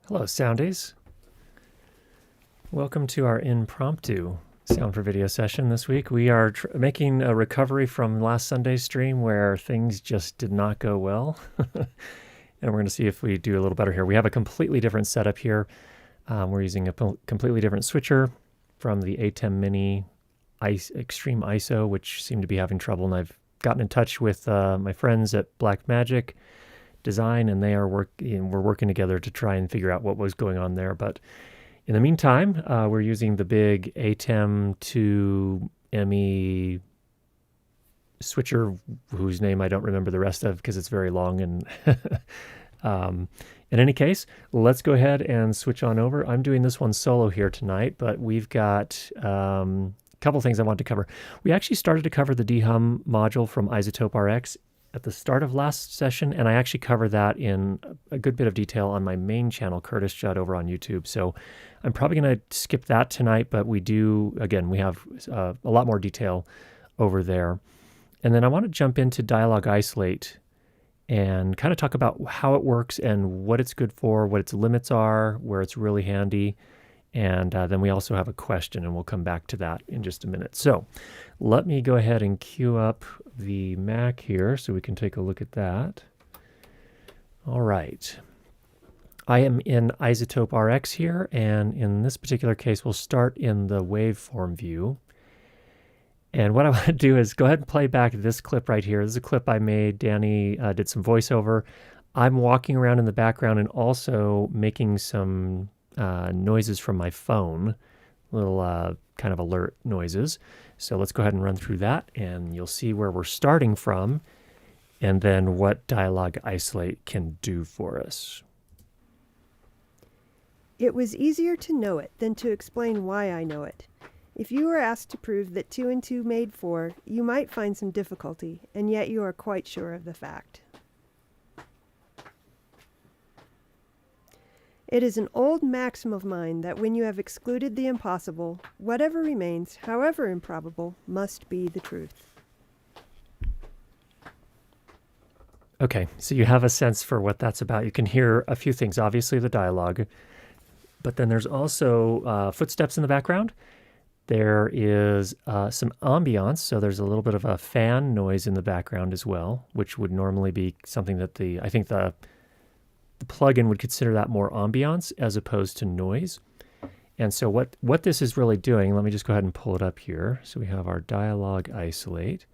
Hello, Soundies. Welcome to our impromptu sound for video session this week. We are making a recovery from last Sunday's stream where things just did not go well. And we're going to see if we do a little better here. We have a completely different setup here. We're using a completely different switcher from the ATEM Mini Extreme ISO, which seemed to be having trouble. And I've gotten in touch with my friends at Blackmagic Design, and they are we're working together to try and figure out what was going on there. But in the meantime, we're using the big ATEM 2 ME switcher, whose name I don't remember the rest of because it's very long. And in any case, let's go ahead and switch on over. I'm doing this one solo here tonight, but we've got a couple things I want to cover. We actually started to cover the dehum module from Izotope RX at the start of last session, and I actually cover that in a good bit of detail on my main channel, Curtis Judd, over on YouTube. So I'm probably going to skip that tonight, but we have a lot more detail over there. And then I want to jump into Dialogue Isolate and kind of talk about how it works and what it's good for, what its limits are, where it's really handy. And then we also have a question, and we'll come back to that in just a minute. So let me go ahead and queue up the Mac here so we can take a look at that. All right. I am in Izotope RX here, and in this particular case, we'll start in the waveform view. And what I want to do is go ahead and play back this clip right here. This is a clip I made. Danny did some voiceover. I'm walking around in the background and also making some noises from my phone, little kind of alert noises. So let's go ahead and run through that, and you'll see where we're starting from, and then what Dialogue Isolate can do for us. It was easier to know it than to explain why I know it. If you were asked to prove that 2 and 2 made 4, you might find some difficulty, and yet you are quite sure of the fact. It is an old maxim of mine that when you have excluded the impossible, whatever remains, however improbable, must be the truth. Okay, so you have a sense for what that's about. You can hear a few things, obviously the dialogue, but then there's also footsteps in the background. There is some ambiance, so there's a little bit of a fan noise in the background as well, which would normally be something that I think the plugin would consider that more ambiance as opposed to noise. And so what this is really doing, let me just go ahead and pull it up here. So we have our Dialogue Isolate.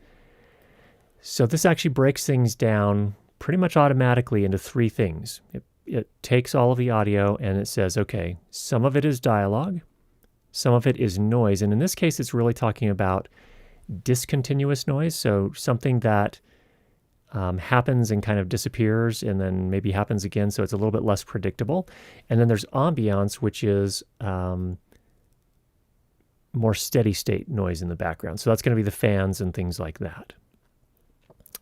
So this actually breaks things down pretty much automatically into 3 things. It takes all of the audio and it says, okay, some of it is dialogue, some of it is noise. And in this case, it's really talking about discontinuous noise. So something that happens and kind of disappears and then maybe happens again. So it's a little bit less predictable. And then there's ambiance, which is more steady state noise in the background. So that's going to be the fans and things like that.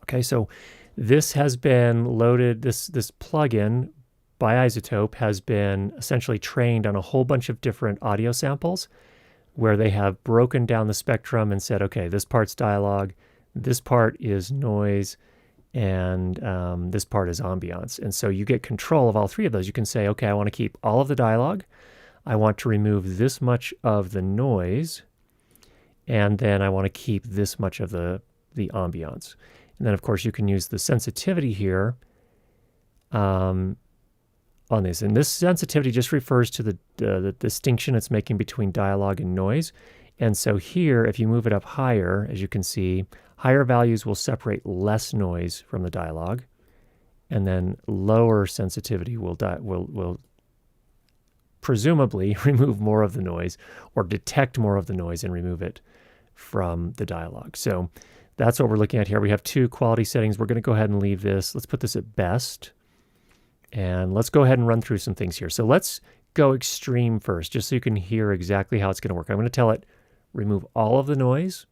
Okay, so this has been loaded, this plugin by Izotope has been essentially trained on a whole bunch of different audio samples where they have broken down the spectrum and said, okay, this part's dialogue, this part is noise, and this part is ambiance. And so you get control of all 3 of those. You can say, okay, I want to keep all of the dialogue. I want to remove this much of the noise, and then I want to keep this much of the ambiance. And then, of course, you can use the sensitivity here on this. And this sensitivity just refers to the distinction it's making between dialogue and noise. And so here, if you move it up higher, as you can see, higher values will separate less noise from the dialogue. And then lower sensitivity will presumably remove more of the noise or detect more of the noise and remove it from the dialogue. So that's what we're looking at here. We have 2 quality settings. We're going to go ahead and leave this. Let's put this at best. And let's go ahead and run through some things here. So let's go extreme first, just so you can hear exactly how it's going to work. I'm going to tell it, remove all of the noise.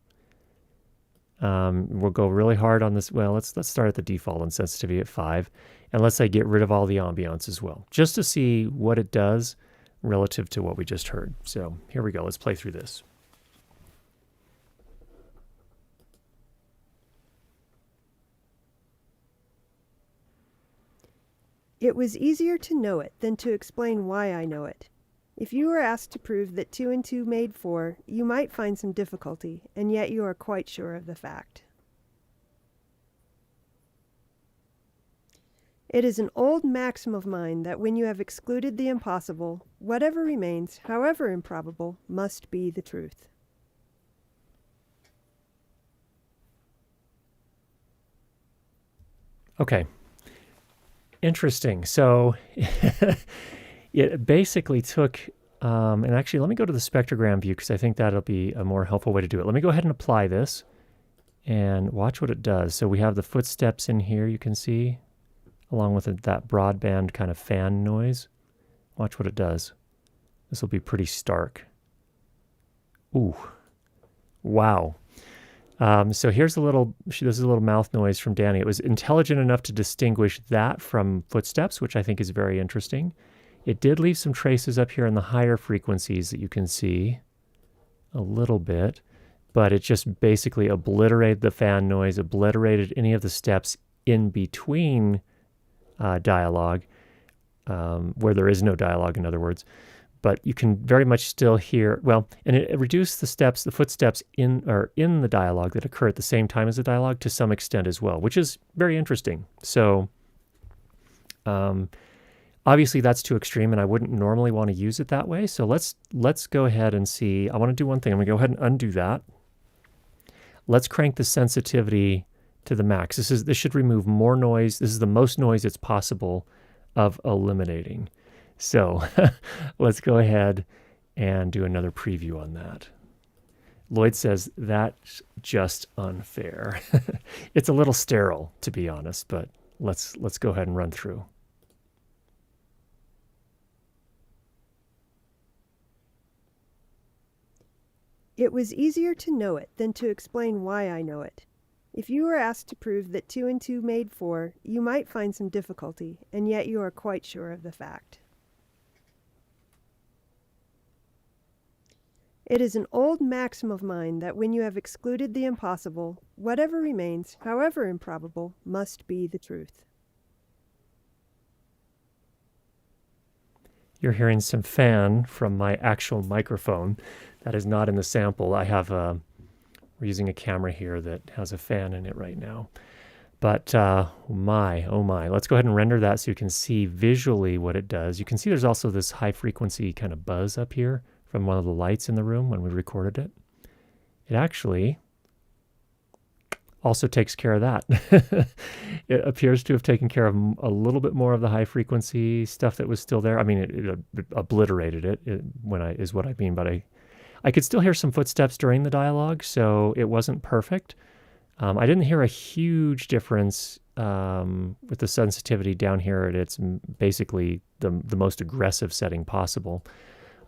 We'll go really hard on this. Well, let's start at the default and sensitivity at 5. And let's say get rid of all the ambiance as well, just to see what it does relative to what we just heard. So here we go. Let's play through this. It was easier to know it than to explain why I know it. If you were asked to prove that 2 and 2 made 4, you might find some difficulty, and yet you are quite sure of the fact. It is an old maxim of mine that when you have excluded the impossible, whatever remains, however improbable, must be the truth. Okay. Interesting. So it basically took, and actually let me go to the spectrogram view because I think that'll be a more helpful way to do it. Let me go ahead and apply this and watch what it does. So we have the footsteps in here, you can see, along with that broadband kind of fan noise. Watch what it does. This will be pretty stark. Ooh, wow. So here's this is a little mouth noise from Danny. It was intelligent enough to distinguish that from footsteps, which I think is very interesting. It did leave some traces up here in the higher frequencies that you can see a little bit, but it just basically obliterated the fan noise, obliterated any of the steps in between dialogue, where there is no dialogue, in other words. But you can very much still hear, well, and it reduced the footsteps in the dialogue that occur at the same time as the dialogue to some extent as well, which is very interesting. So Obviously, that's too extreme, and I wouldn't normally want to use it that way. So let's go ahead and see. I want to do one thing. I'm going to go ahead and undo that. Let's crank the sensitivity to the max. This should remove more noise. This is the most noise it's possible of eliminating. So let's go ahead and do another preview on that. Lloyd says that's just unfair. It's a little sterile, to be honest, but let's go ahead and run through. It was easier to know it than to explain why I know it. If you were asked to prove that 2 and 2 made 4, you might find some difficulty, and yet you are quite sure of the fact. It is an old maxim of mine that when you have excluded the impossible, whatever remains, however improbable, must be the truth. You're hearing some fan from my actual microphone. That is not in the sample. We're using a camera here that has a fan in it right now. But oh my, let's go ahead and render that so you can see visually what it does. You can see there's also this high frequency kind of buzz up here from one of the lights in the room when we recorded it. It actually also takes care of that. It appears to have taken care of a little bit more of the high frequency stuff that was still there. I mean, it obliterated it, is what I mean, but I could still hear some footsteps during the dialogue, so it wasn't perfect. I didn't hear a huge difference with the sensitivity down here at its basically the most aggressive setting possible.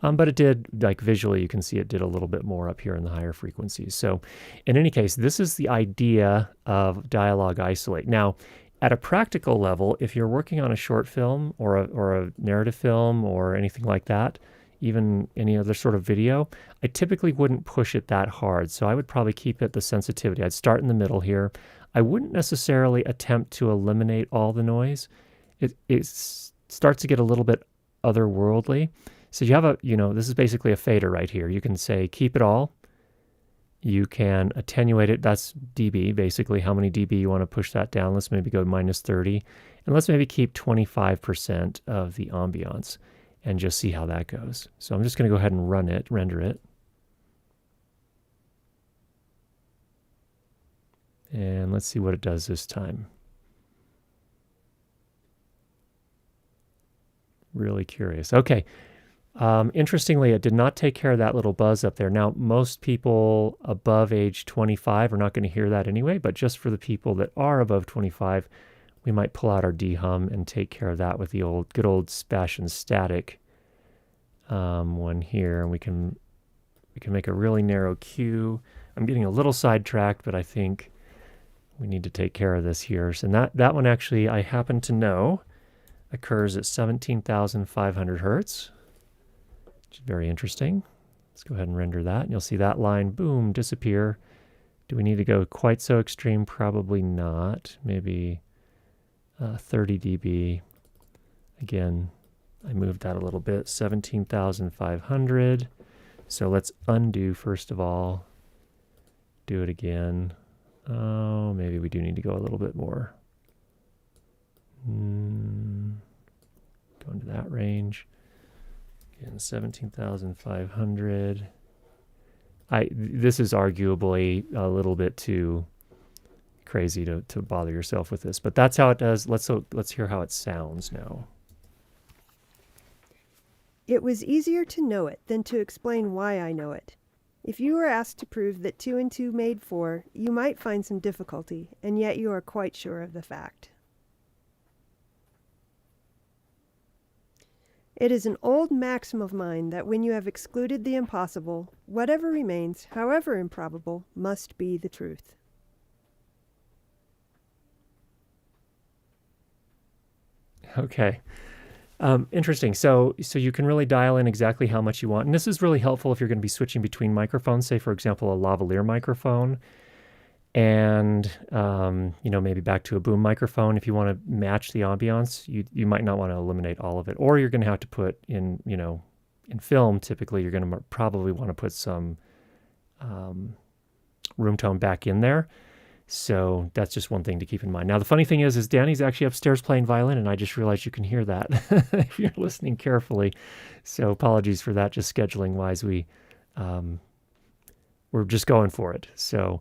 But it did, like visually, you can see it did a little bit more up here in the higher frequencies. So in any case, this is the idea of Dialogue Isolate. Now, at a practical level, if you're working on a short film or a narrative film or anything like that, even any other sort of video, I typically wouldn't push it that hard. So I would probably keep it the sensitivity. I'd start in the middle here. I wouldn't necessarily attempt to eliminate all the noise. It starts to get a little bit otherworldly. So you have this is basically a fader right here. You can say keep it all. You can attenuate it. That's dB, basically how many dB you want to push that down. Let's maybe go -30. And let's maybe keep 25% of the ambiance and just see how that goes. So I'm just going to go ahead and render it. And let's see what it does this time. Really curious. Okay. Interestingly, it did not take care of that little buzz up there. Now, most people above age 25 are not going to hear that anyway, but just for the people that are above 25, we might pull out our dehum and take care of that with the good old fashioned static one here. And we can make a really narrow cue. I'm getting a little sidetracked, but I think we need to take care of this here. So that one actually, I happen to know, occurs at 17,500 hertz. Which is very interesting. Let's go ahead and render that. And you'll see that line, boom, disappear. Do we need to go quite so extreme? Probably not. Maybe 30 dB. Again, I moved that a little bit, 17,500. So let's undo first of all. Do it again. Oh, maybe we do need to go a little bit more. Go into that range. Again, 17,500. This is arguably a little bit too crazy to bother yourself with this, but that's how it does. Let's hear how it sounds now. It was easier to know it than to explain why I know it. If you were asked to prove that 2 and 2 made 4, you might find some difficulty, and yet you are quite sure of the fact. It is an old maxim of mine that when you have excluded the impossible, whatever remains, however improbable, must be the truth. Okay. Interesting. So you can really dial in exactly how much you want. And this is really helpful if you're going to be switching between microphones, say, for example, a lavalier microphone and, maybe back to a boom microphone. If you want to match the ambiance, you might not want to eliminate all of it. Or you're going to have to put in film, typically, you're going to probably want to put some room tone back in there. So that's just one thing to keep in mind. Now, the funny thing is Danny's actually upstairs playing violin, and I just realized you can hear that if you're listening carefully. So apologies for that. Just scheduling wise, we're just going for it. So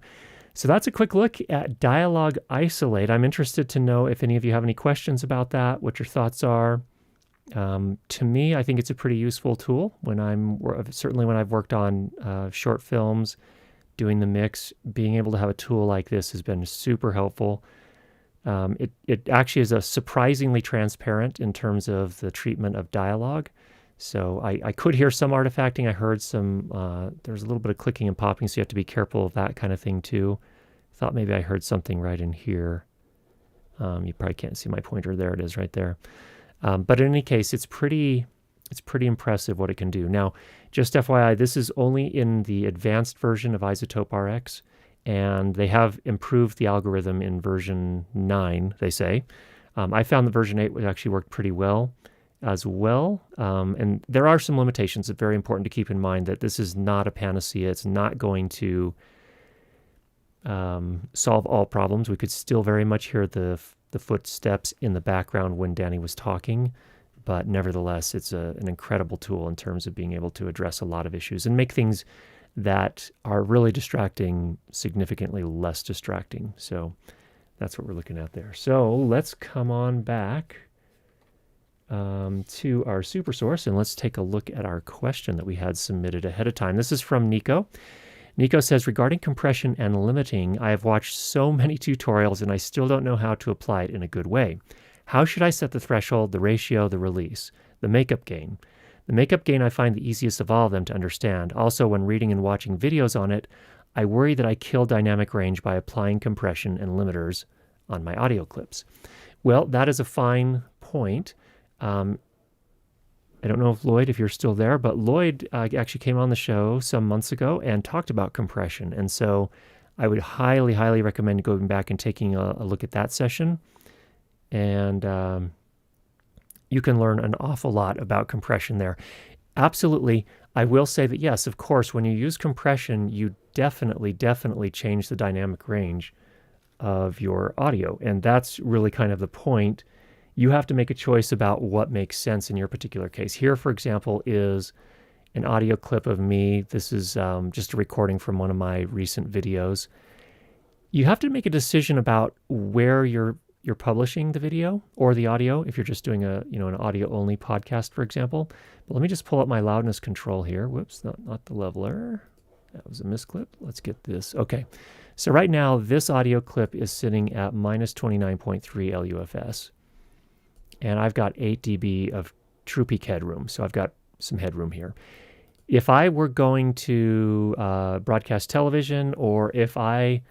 that's a quick look at Dialogue Isolate. I'm interested to know if any of you have any questions about that, what your thoughts are. To me, I think it's a pretty useful tool certainly when I've worked on short films, doing the mix. Being able to have a tool like this has been super helpful. It actually is surprisingly transparent in terms of the treatment of dialogue. So I could hear some artifacting. I heard there's a little bit of clicking and popping, so you have to be careful of that kind of thing too. Thought maybe I heard something right in here. You probably can't see my pointer. There it is right there. But in any case, it's pretty impressive what it can do. Now, just FYI, this is only in the advanced version of Izotope RX, and they have improved the algorithm in version 9, they say. I found that version 8 actually worked pretty well as well. And there are some limitations. It's very important to keep in mind that this is not a panacea. It's not going to solve all problems. We could still very much hear the footsteps in the background when Danny was talking. But nevertheless, it's an incredible tool in terms of being able to address a lot of issues and make things that are really distracting significantly less distracting. So that's what we're looking at there. So let's come on back to our super source, and let's take a look at our question that we had submitted ahead of time. This is from Nico. Nico says, regarding compression and limiting, I have watched so many tutorials and I still don't know how to apply it in a good way. How should I set the threshold, the ratio, the release, the makeup gain? The makeup gain I find the easiest of all of them to understand. Also, when reading and watching videos on it, I worry that I kill dynamic range by applying compression and limiters on my audio clips. Well, that is a fine point. I don't know if Lloyd, if you're still there, but Lloyd actually came on the show some months ago and talked about compression. And so I would highly, highly recommend going back and taking a look at that session. And you can learn an awful lot about compression there. Absolutely. I will say that, yes, of course, when you use compression, you definitely change the dynamic range of your audio. And that's really kind of the point. You have to make a choice about what makes sense in your particular case. Here, for example, is an audio clip of me. This is just a recording from one of my recent videos. You have to make a decision about where you're publishing the video or the audio if you're just doing an audio only podcast, for example. But let me just pull up my loudness control here. Whoops, not the leveler. That was a misclip. Let's get this. Okay. So right now this audio clip is sitting at minus 29.3 LUFS. And I've got 8 dB of true peak headroom. So I've got some headroom here. If I were going to broadcast television, or if I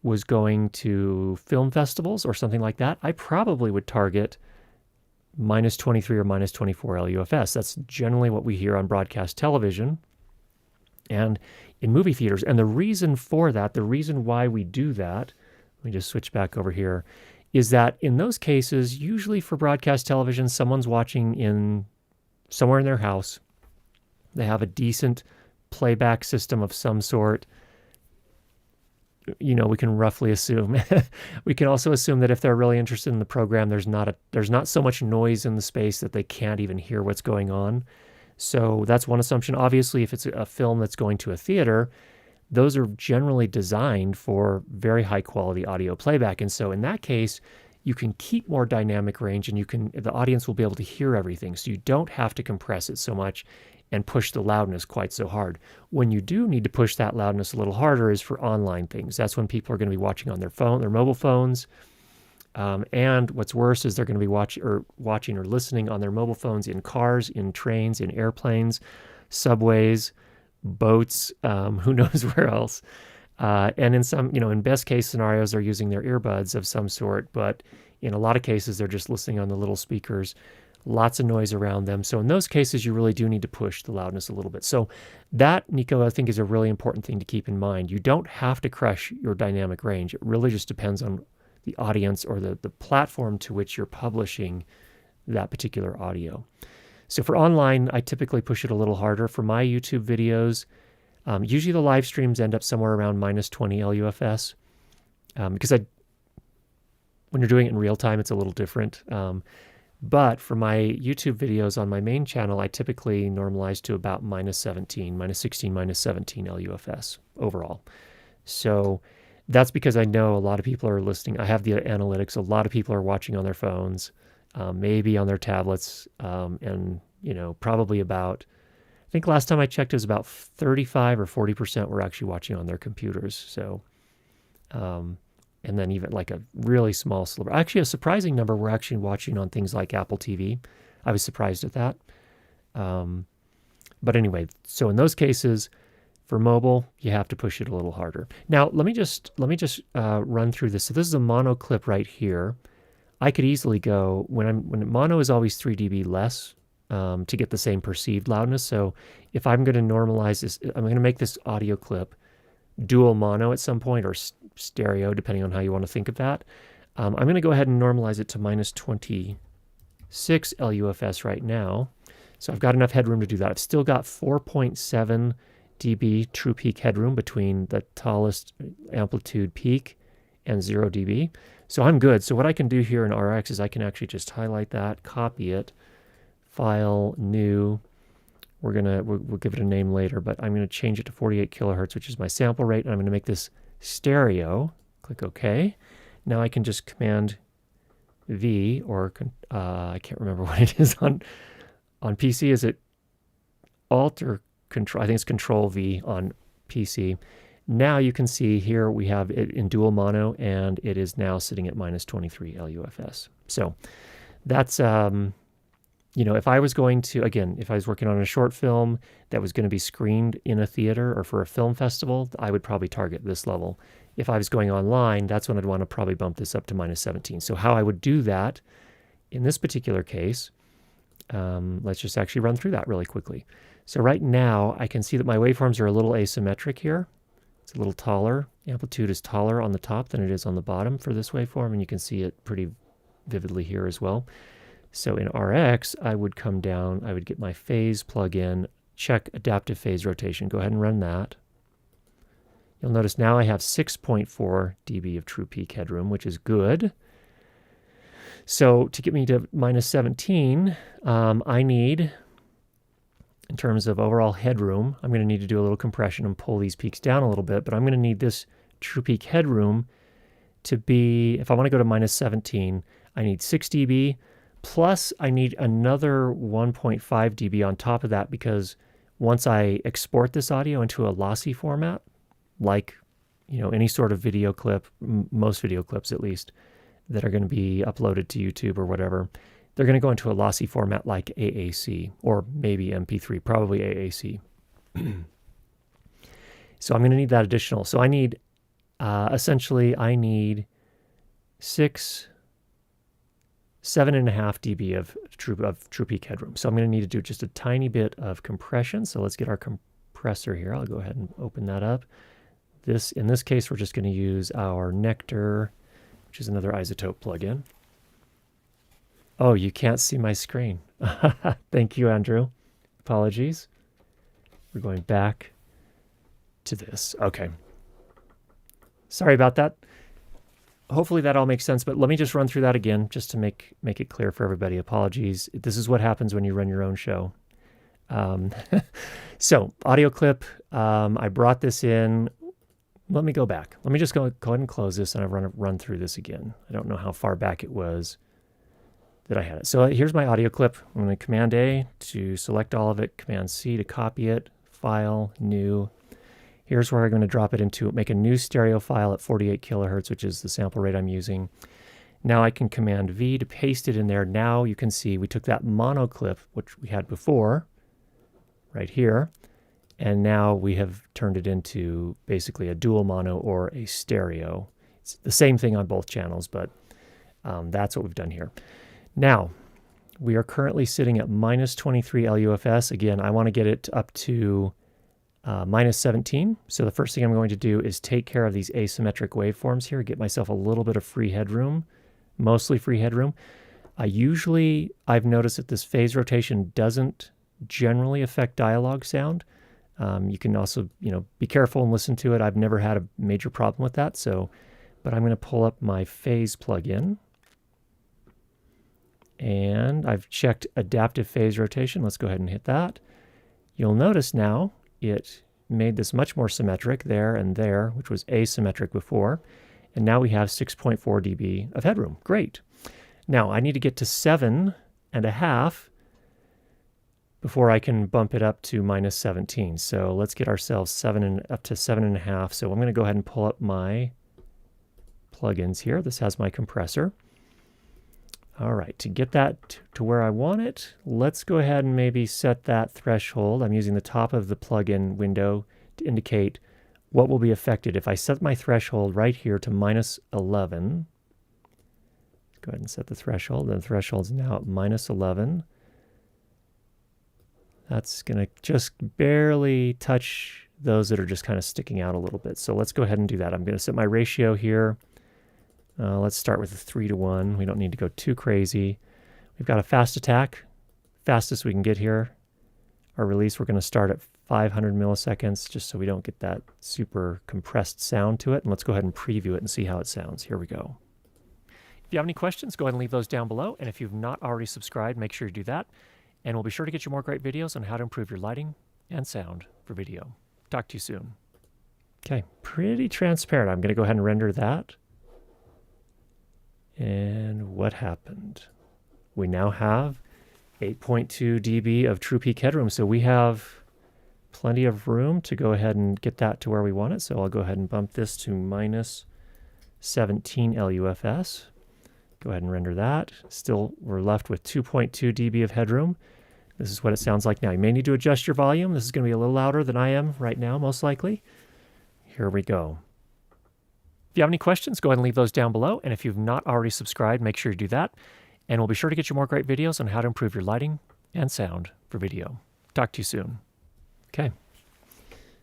was going to film festivals or something like that, I probably would target minus 23 or minus 24 LUFS. That's generally what we hear on broadcast television and in movie theaters. And the reason for that, the reason why we do that, let me just switch back over here, is that in those cases, usually for broadcast television, someone's watching somewhere in their house. They have a decent playback system of some sort. We can roughly assume. We can also assume that if they're really interested in the program, there's not so much noise in the space that they can't even hear what's going on. So that's one assumption. Obviously, if it's a film that's going to a theater, those are generally designed for very high quality audio playback. And so in that case, you can keep more dynamic range and the audience will be able to hear everything. So you don't have to compress it so much and push the loudness quite so hard. When you do need to push that loudness a little harder is for online things. That's when people are going to be watching on their mobile phones. And what's worse is they're going to be watching or listening on their mobile phones in cars, in trains, in airplanes, subways, boats, who knows where else. And in some, in best case scenarios, they're using their earbuds of some sort, but in a lot of cases, they're just listening on the little speakers, lots of noise around them. So in those cases, you really do need to push the loudness a little bit. So that, Nico, I think is a really important thing to keep in mind. You don't have to crush your dynamic range. It really just depends on the audience or the platform to which you're publishing that particular audio. So for online, I typically push it a little harder. For my YouTube videos, usually the live streams end up somewhere around minus 20 LUFS. because when you're doing it in real time, it's a little different. But for my YouTube videos on my main channel, I typically normalize to about minus 17, minus 16, minus 17 LUFS overall. So that's because I know a lot of people are listening. I have the analytics. A lot of people are watching on their phones, maybe on their tablets, and probably about, I think last time I checked, it was about 35 or 40% were actually watching on their computers. So, and then even like a really small sliver, actually a surprising number were actually watching on things like Apple TV. I was surprised at that. But anyway, so in those cases, for mobile, you have to push it a little harder. Now, let me just run through this. So this is a mono clip right here. I could easily go, when mono is always 3 dB less to get the same perceived loudness. So if I'm going to normalize this, I'm going to make this audio clip dual mono at some point, or stereo, depending on how you want to think of that. I'm going to go ahead and normalize it to minus 26 LUFS right now. So I've got enough headroom to do that. I've still got 4.7 dB true peak headroom between the tallest amplitude peak and 0 dB. So I'm good. So what I can do here in RX is I can actually just highlight that, copy it, file, new. We'll give it a name later, but I'm going to change it to 48 kilohertz, which is my sample rate, and I'm going to make this stereo. Click OK. Now I can just Command V, or I can't remember what it is on PC. Is it Alt or Control? I think it's Control V on PC. Now you can see here we have it in dual mono, and it is now sitting at minus 23 LUFS. So that's if I was going to, again, if I was working on a short film that was going to be screened in a theater or for a film festival, I would probably target this level. If I was going online, that's when I'd want to probably bump this up to minus 17. So how I would do that in this particular case, let's just actually run through that really quickly. So right now, I can see that my waveforms are a little asymmetric here. It's a little taller. Amplitude is taller on the top than it is on the bottom for this waveform, and you can see it pretty vividly here as well. So in RX, I would come down, I would get my phase plug-in, check adaptive phase rotation. Go ahead and run that. You'll notice now I have 6.4 dB of true peak headroom, which is good. So to get me to minus 17, I need, in terms of overall headroom, I'm going to need to do a little compression and pull these peaks down a little bit, but I'm going to need this true peak headroom to be, if I want to go to minus 17, I need 6 dB, plus I need another 1.5 dB on top of that, because once I export this audio into a lossy format, like any sort of video clip, most video clips at least, that are going to be uploaded to YouTube or whatever, they're going to go into a lossy format like AAC, or maybe MP3, probably AAC. So I'm going to need that additional. So I need, essentially, I need 7.5 dB of true peak headroom. So I'm going to need to do just a tiny bit of compression. So let's get our compressor here. I'll go ahead and open that up. In this case, we're just going to use our Nectar, which is another Izotope plugin. Oh, you can't see my screen. Thank you, Andrew. Apologies. We're going back to this. Okay. Sorry about that. Hopefully that all makes sense, but let me just run through that again just to make it clear for everybody. Apologies. This is what happens when you run your own show. So audio clip, I brought this in. Let me go back. Let me just go ahead and close this, and I've run through this again. I don't know how far back it was that I had it. So here's my audio clip. I'm going to Command A to select all of it, Command C to copy it, File, New. Here's where I'm going to drop it into, make a new stereo file at 48 kilohertz, which is the sample rate I'm using. Now I can Command V to paste it in there. Now you can see we took that mono clip, which we had before, right here, and now we have turned it into basically a dual mono or a stereo. It's the same thing on both channels, but that's what we've done here. Now, we are currently sitting at minus 23 LUFS. Again, I want to get it up to minus 17. So the first thing I'm going to do is take care of these asymmetric waveforms here, get myself a little bit of free headroom, mostly free headroom. I've noticed that this phase rotation doesn't generally affect dialogue sound. You can also, be careful and listen to it. I've never had a major problem with that. But but I'm going to pull up my phase plugin. And I've checked adaptive phase rotation. Let's go ahead and hit that. You'll notice now it made this much more symmetric there and there, which was asymmetric before. And now we have 6.4 dB of headroom. Great. Now I need to get to 7.5 before I can bump it up to minus 17. So let's get ourselves up to 7.5. So I'm going to go ahead and pull up my plugins here. This has my compressor. All right, to get that to where I want it, let's go ahead and maybe set that threshold. I'm using the top of the plugin window to indicate what will be affected. If I set my threshold right here to minus 11, let's go ahead and set the threshold. The threshold's now at minus 11. That's going to just barely touch those that are just kind of sticking out a little bit. So let's go ahead and do that. I'm going to set my ratio here. Let's start with a 3:1. We don't need to go too crazy. We've got a fast attack, fastest we can get here. Our release, we're going to start at 500 milliseconds just so we don't get that super compressed sound to it. And let's go ahead and preview it and see how it sounds. Here we go. If you have any questions, go ahead and leave those down below. And if you've not already subscribed, make sure you do that. And we'll be sure to get you more great videos on how to improve your lighting and sound for video. Talk to you soon. Okay, pretty transparent. I'm going to go ahead and render that. And what happened? We now have 8.2 dB of true peak headroom. So we have plenty of room to go ahead and get that to where we want it. So I'll go ahead and bump this to minus 17 LUFS. Go ahead and render that. Still, we're left with 2.2 dB of headroom. This is what it sounds like now. You may need to adjust your volume. This is going to be a little louder than I am right now, most likely. Here we go. If you have any questions, go ahead and leave those down below. And if you've not already subscribed, make sure you do that. And we'll be sure to get you more great videos on how to improve your lighting and sound for video. Talk to you soon. Okay.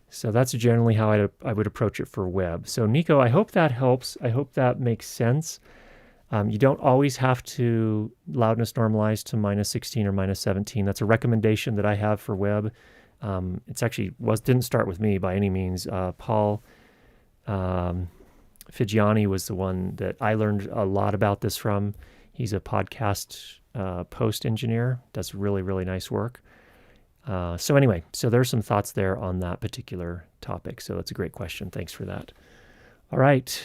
So that's generally how I would approach it for web. So Nico, I hope that helps. I hope that makes sense. You don't always have to loudness normalize to minus 16 or minus 17. That's a recommendation that I have for web. It's actually didn't start with me by any means. Paul Figiani was the one that I learned a lot about this from. He's a podcast post engineer, does really, really nice work. So anyway, so there's some thoughts there on that particular topic. So that's a great question. Thanks for that. All right.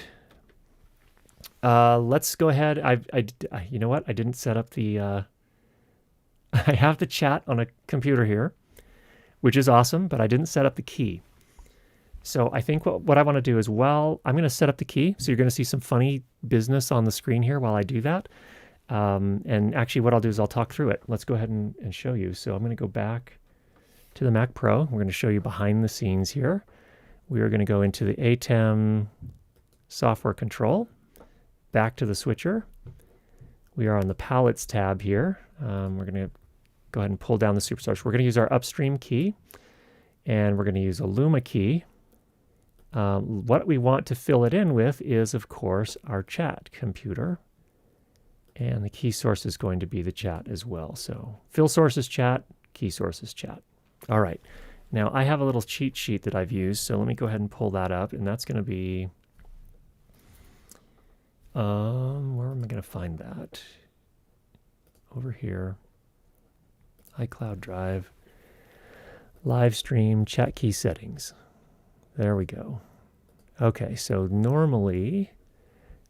Let's go ahead. You know what? I didn't set up the, I have the chat on a computer here, which is awesome, but I didn't set up the key. So I think what I want to do is, I'm going to set up the key. So you're going to see some funny business on the screen here while I do that. And actually what I'll do is I'll talk through it. Let's go ahead and show you. So I'm going to go back to the Mac Pro. We're going to show you behind the scenes here. We are going to go into the ATEM software control, back to the switcher. We are on the palettes tab here. We're going to go ahead and pull down the superstars. We're going to use our upstream key, and we're going to use a Luma key. What we want to fill it in with is, of course, our chat computer. And the key source is going to be the chat as well. So fill source is chat, key source is chat. All right. Now I have a little cheat sheet that I've used. So let me go ahead and pull that up. And that's going to be, where am I going to find that? Over here. iCloud Drive, live stream, chat key settings. There we go. Okay, so normally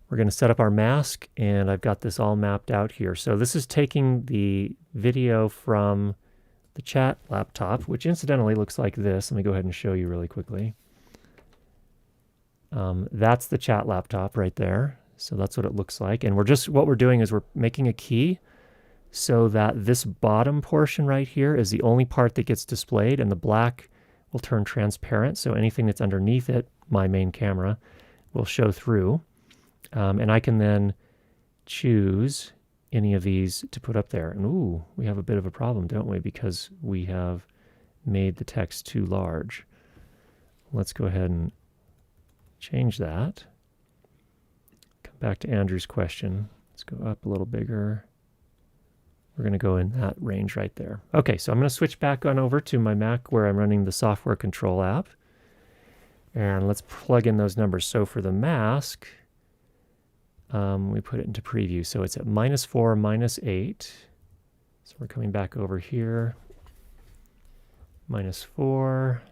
we're going to set up our mask, and I've got this all mapped out here. So this is taking the video from the chat laptop, which incidentally looks like this. Let me go ahead and show you really quickly. That's the chat laptop right there. So that's what it looks like. And what we're doing is we're making a key so that this bottom portion right here is the only part that gets displayed, and the black will turn transparent. So anything that's underneath it, my main camera, will show through. And I can then choose any of these to put up there. And ooh, we have a bit of a problem, don't we? Because we have made the text too large. Let's go ahead and change that. Come back to Andrew's question. Let's go up a little bigger. We're going to go in that range right there. Okay, so I'm going to switch back on over to my Mac where I'm running the software control app. And let's plug in those numbers. So for the mask, we put it into preview. So it's at -4, -8. So we're coming back over here. -4,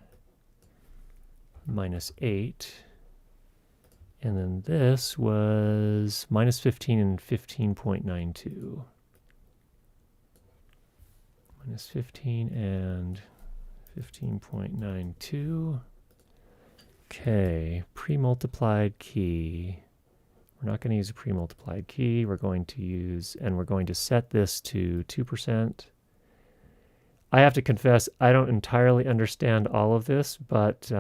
-8. And then this was -15 and 15.92. -15 and 15.92. Okay, pre-multiplied key. We're not going to use a pre-multiplied key. We're going to use, and we're going to set this to 2%. I have to confess, I don't entirely understand all of this, but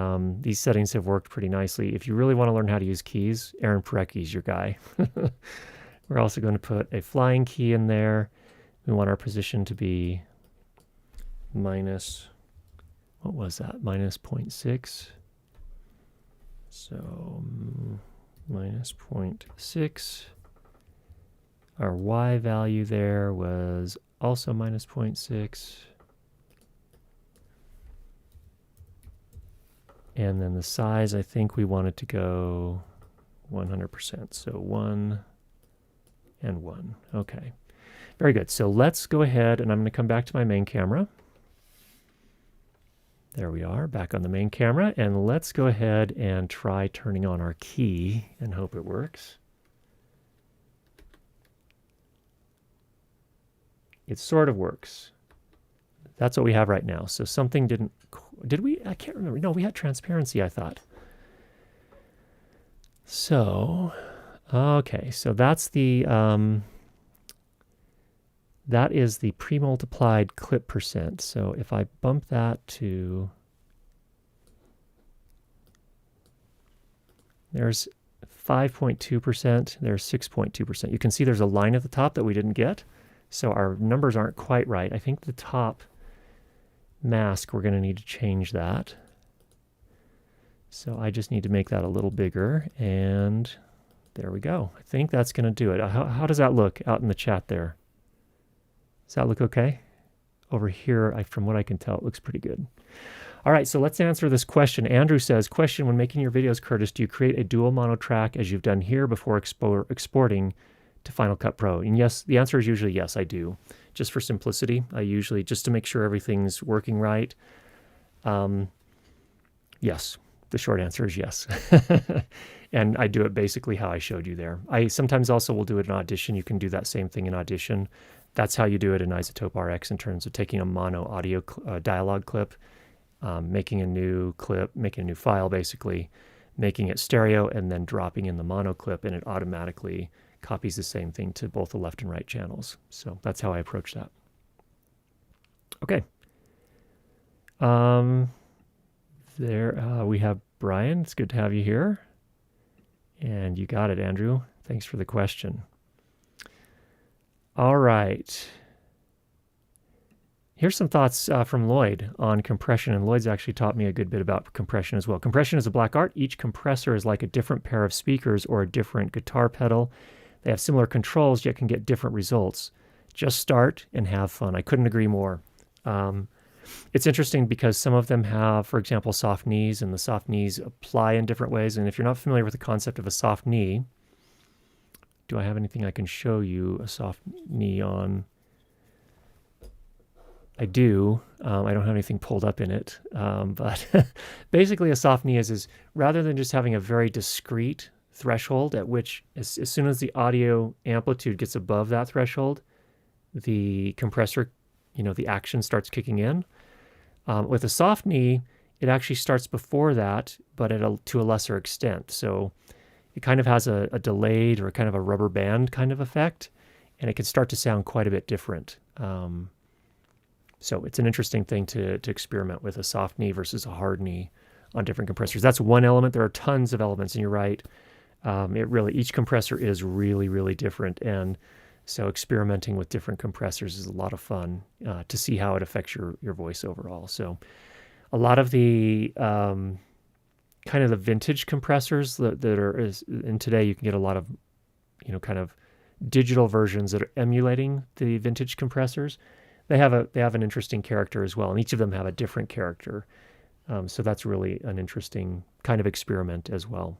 these settings have worked pretty nicely. If you really want to learn how to use keys, Aaron Parecki's your guy. We're also going to put a flying key in there. We want our position to be what was that? -0.6. So -0.6. Our Y value there was also -0.6. And then the size, I think we wanted to go 100%. So 1 and 1. Okay. Very good. So let's go ahead, and I'm going to come back to my main camera. There we are, back on the main camera. And let's go ahead and try turning on our key and hope it works. It sort of works. That's what we have right now. So something didn't, did we? I can't remember. No, we had transparency, I thought. So, okay, so that's the, that is the pre-multiplied clip percent. So if I bump that to, there's 5.2%, there's 6.2%. You can see there's a line at the top that we didn't get. So our numbers aren't quite right. I think the top mask, we're going to need to change that. So I just need to make that a little bigger, and there we go. I think that's going to do it. How does that look out in the chat there? Does that look okay? Over here, from what I can tell, it looks pretty good. All right, so let's answer this question. Andrew says, question, when making your videos, Curtis, do you create a dual mono track as you've done here before exporting to Final Cut Pro? And yes, the answer is usually yes, I do. Just for simplicity, I usually, just to make sure everything's working right, yes. The short answer is yes. And I do it basically how I showed you there. I sometimes also will do it in Audition. You can do that same thing in Audition. That's how you do it in Izotope RX in terms of taking a mono audio dialogue clip, making a new clip, making a new file basically, making it stereo, and then dropping in the mono clip, and it automatically copies the same thing to both the left and right channels. So that's how I approach that. Okay. There we have Brian. It's good to have you here. And you got it, Andrew. Thanks for the question. All right. Here's some thoughts from Lloyd on compression, and Lloyd's actually taught me a good bit about compression as well. Compression is a black art. Each compressor is like a different pair of speakers or a different guitar pedal. They have similar controls, yet can get different results. Just start and have fun. I couldn't agree more. It's interesting because some of them have, for example, soft knees, and the soft knees apply in different ways. And if you're not familiar with the concept of a soft knee, do I have anything I can show you a soft knee on? I do. I don't have anything pulled up in it. But basically a soft knee is rather than just having a very discrete threshold at which as soon as the audio amplitude gets above that threshold, the compressor, the action starts kicking in. With a soft knee, it actually starts before that, but to a lesser extent. So it kind of has a delayed or kind of a rubber band kind of effect, and it can start to sound quite a bit different. So it's an interesting thing to experiment with, a soft knee versus a hard knee on different compressors. That's one element. There are tons of elements, and you're right. Each compressor is really, really different, and so experimenting with different compressors is a lot of fun to see how it affects your voice overall. So a lot of the kind of the vintage compressors that are in today, you can get a lot of, kind of digital versions that are emulating the vintage compressors. They have an interesting character as well, and each of them have a different character. So that's really an interesting kind of experiment as well.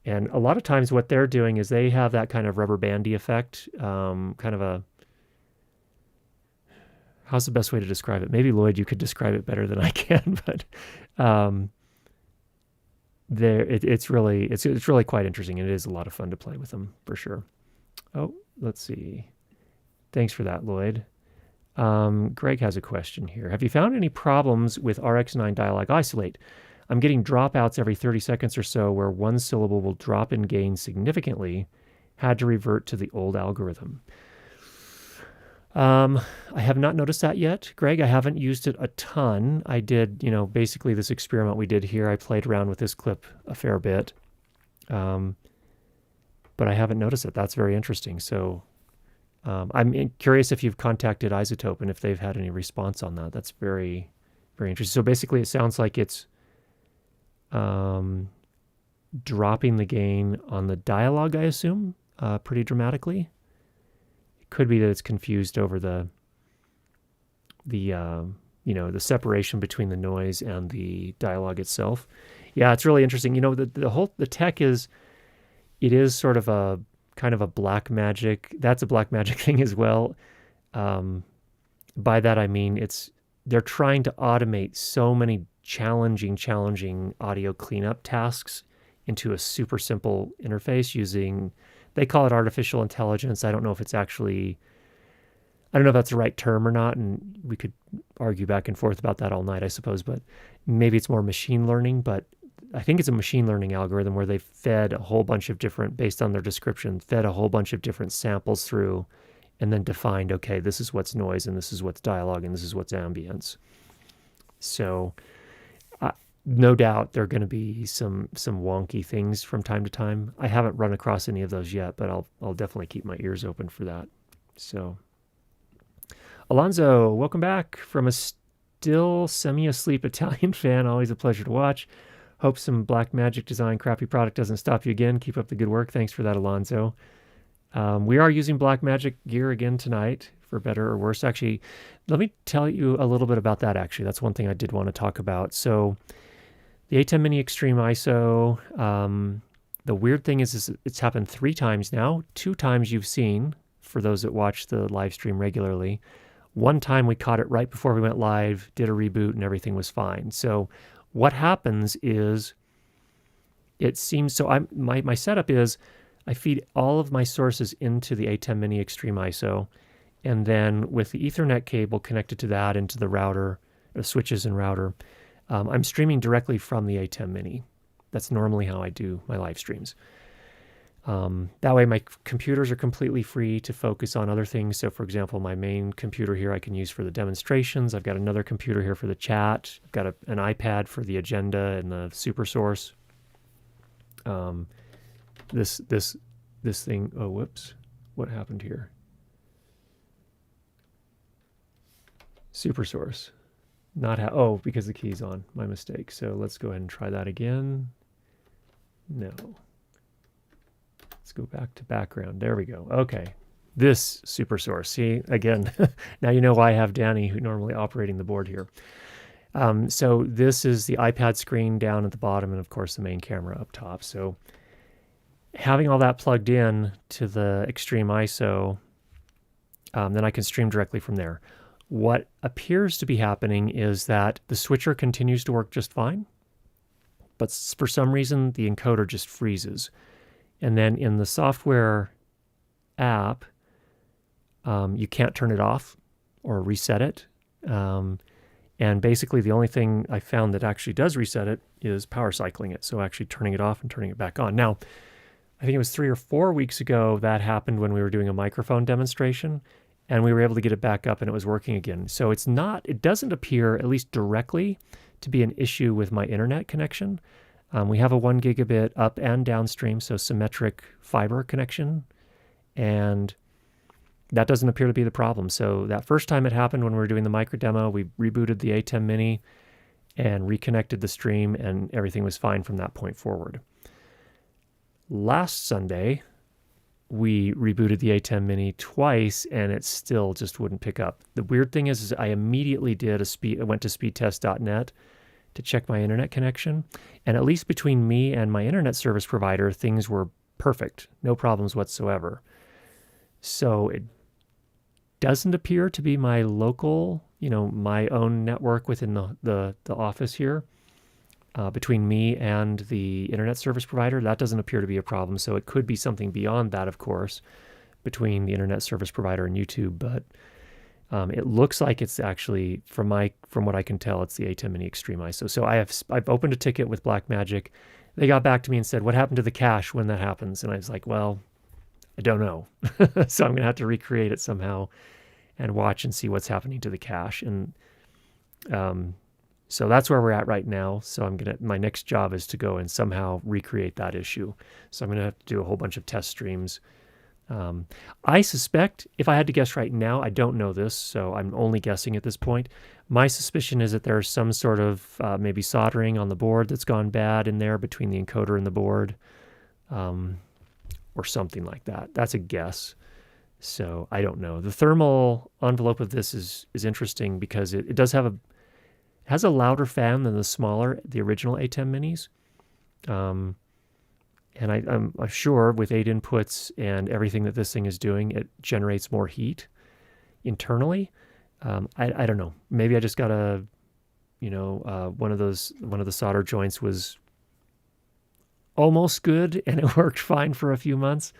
And a lot of times what they're doing is they have that kind of rubber bandy effect, kind of a, how's the best way to describe it? Maybe Lloyd, you could describe it better than I can, but it's really quite interesting, and it is a lot of fun to play with them for sure. Oh, let's see. Thanks for that, Lloyd. Greg has a question here. Have you found any problems with RX9 Dialogue Isolate? I'm getting dropouts every 30 seconds or so where one syllable will drop in gain significantly. Had to revert to the old algorithm. I have not noticed that yet, Greg. I haven't used it a ton. I did, basically this experiment we did here. I played around with this clip a fair bit, but I haven't noticed it. That's very interesting. So I'm curious if you've contacted Izotope and if they've had any response on that. That's very, very interesting. So basically, it sounds like it's dropping the gain on the dialogue, I assume, pretty dramatically. It could be that it's confused over the separation between the noise and the dialogue itself. Yeah, it's really interesting. The tech is sort of a kind of a black magic. That's a black magic thing as well. By that I mean they're trying to automate so many challenging audio cleanup tasks into a super simple interface using, they call it artificial intelligence. I don't know if that's the right term or not, and we could argue back and forth about that all night, I suppose, but maybe it's more machine learning, but I think it's a machine learning algorithm where they fed a whole bunch of different, based on their description, fed a whole bunch of different samples through and then defined, okay, this is what's noise and this is what's dialogue and this is what's ambience. So no doubt there are going to be some wonky things from time to time. I haven't run across any of those yet, but I'll definitely keep my ears open for that. So, Alonzo, welcome back from a still semi-asleep Italian fan. Always a pleasure to watch. Hope some black magic design crappy product doesn't stop you again. Keep up the good work. Thanks for that, Alonzo. We are using black magic gear again tonight, for better or worse. Actually, let me tell you a little bit about that, actually. That's one thing I did want to talk about. So the A10 Mini Extreme ISO, the weird thing is it's happened 3 times now. 2 times you've seen, for those that watch the live stream regularly. 1 time we caught it right before we went live, did a reboot, and everything was fine. So what happens is, it seems, so my setup is, I feed all of my sources into the A10 Mini Extreme ISO, and then with the Ethernet cable connected to that into the router, the switches and router, I'm streaming directly from the A10 Mini. That's normally how I do my live streams. That way my computers are completely free to focus on other things. So for example, my main computer here I can use for the demonstrations. I've got another computer here for the chat. I've got an iPad for the agenda and the super source. This thing, oh, whoops. What happened here? Super source. Because the key's on. My mistake. So let's go ahead and try that again. No. Let's go back to background. There we go. Okay. This super source. See, again, now you know why I have Danny, who normally operating the board here. So this is the iPad screen down at the bottom, and of course the main camera up top. So having all that plugged in to the Extreme ISO, then I can stream directly from there. What appears to be happening is that the switcher continues to work just fine, but for some reason the encoder just freezes. And then in the software app, you can't turn it off or reset it. And basically the only thing I found that actually does reset it is power cycling it. So actually turning it off and turning it back on. Now, I think it was 3 or 4 weeks ago that happened when we were doing a microphone demonstration, and we were able to get it back up and it was working again. So it doesn't appear, at least directly, to be an issue with my internet connection. We have a 1 gigabit up and downstream, so symmetric fiber connection, and that doesn't appear to be the problem. So that first time it happened when we were doing the micro demo, we rebooted the A10 Mini and reconnected the stream, and everything was fine from that point forward. Last Sunday, we rebooted the A10 Mini twice, and it still just wouldn't pick up. The weird thing is I immediately went to speedtest.net to check my internet connection. And at least between me and my internet service provider, things were perfect, no problems whatsoever. So it doesn't appear to be my local, my own network within the office here. Between me and the internet service provider, that doesn't appear to be a problem. So it could be something beyond that, of course, between the internet service provider and YouTube. But it looks like it's actually, from what I can tell, it's the A10 Mini Extreme ISO. So I've opened a ticket with Blackmagic. They got back to me and said, "What happened to the cache when that happens?" And I was like, "Well, I don't know." So I'm gonna have to recreate it somehow and watch and see what's happening to the cache. And so that's where we're at right now. So my next job is to go and somehow recreate that issue. So I'm gonna have to do a whole bunch of test streams. I suspect, if I had to guess right now, I don't know this, so I'm only guessing at this point. My suspicion is that there's some sort of maybe soldering on the board that's gone bad in there between the encoder and the board, or something like that. That's a guess. So I don't know. The thermal envelope of this is interesting because it does have has a louder fan than the original A10 Minis. And I'm sure with 8 inputs and everything that this thing is doing, it generates more heat internally. I don't know. Maybe I just got one of the solder joints was almost good and it worked fine for a few months,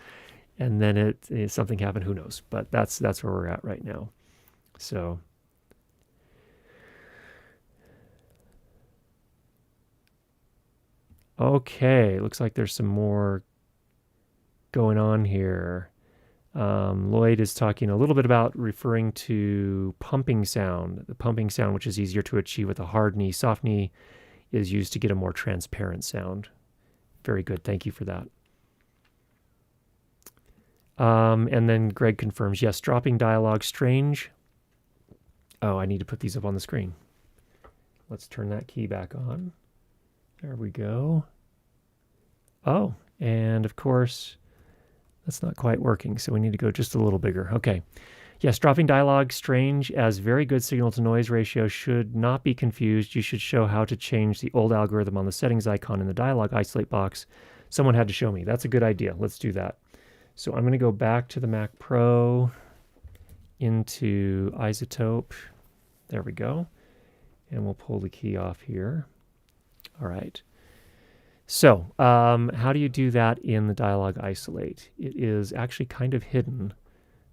and then something happened. Who knows? But that's where we're at right now. So. Okay, looks like there's some more going on here. Lloyd is talking a little bit about referring to pumping sound. The pumping sound, which is easier to achieve with a hard knee. Soft knee is used to get a more transparent sound. Very good. Thank you for that. And then Greg confirms, yes, dropping dialogue strange. Oh, I need to put these up on the screen. Let's turn that key back on. There we go. Oh, and of course, that's not quite working, so we need to go just a little bigger. Okay. Yes, dropping dialogue strange as very good signal-to-noise ratio should not be confused. You should show how to change the old algorithm on the settings icon in the dialogue isolate box. Someone had to show me. That's a good idea. Let's do that. So I'm going to go back to the Mac Pro, into Izotope. There we go. And we'll pull the key off here. All right. So how do you do that in the dialogue isolate? It is actually kind of hidden.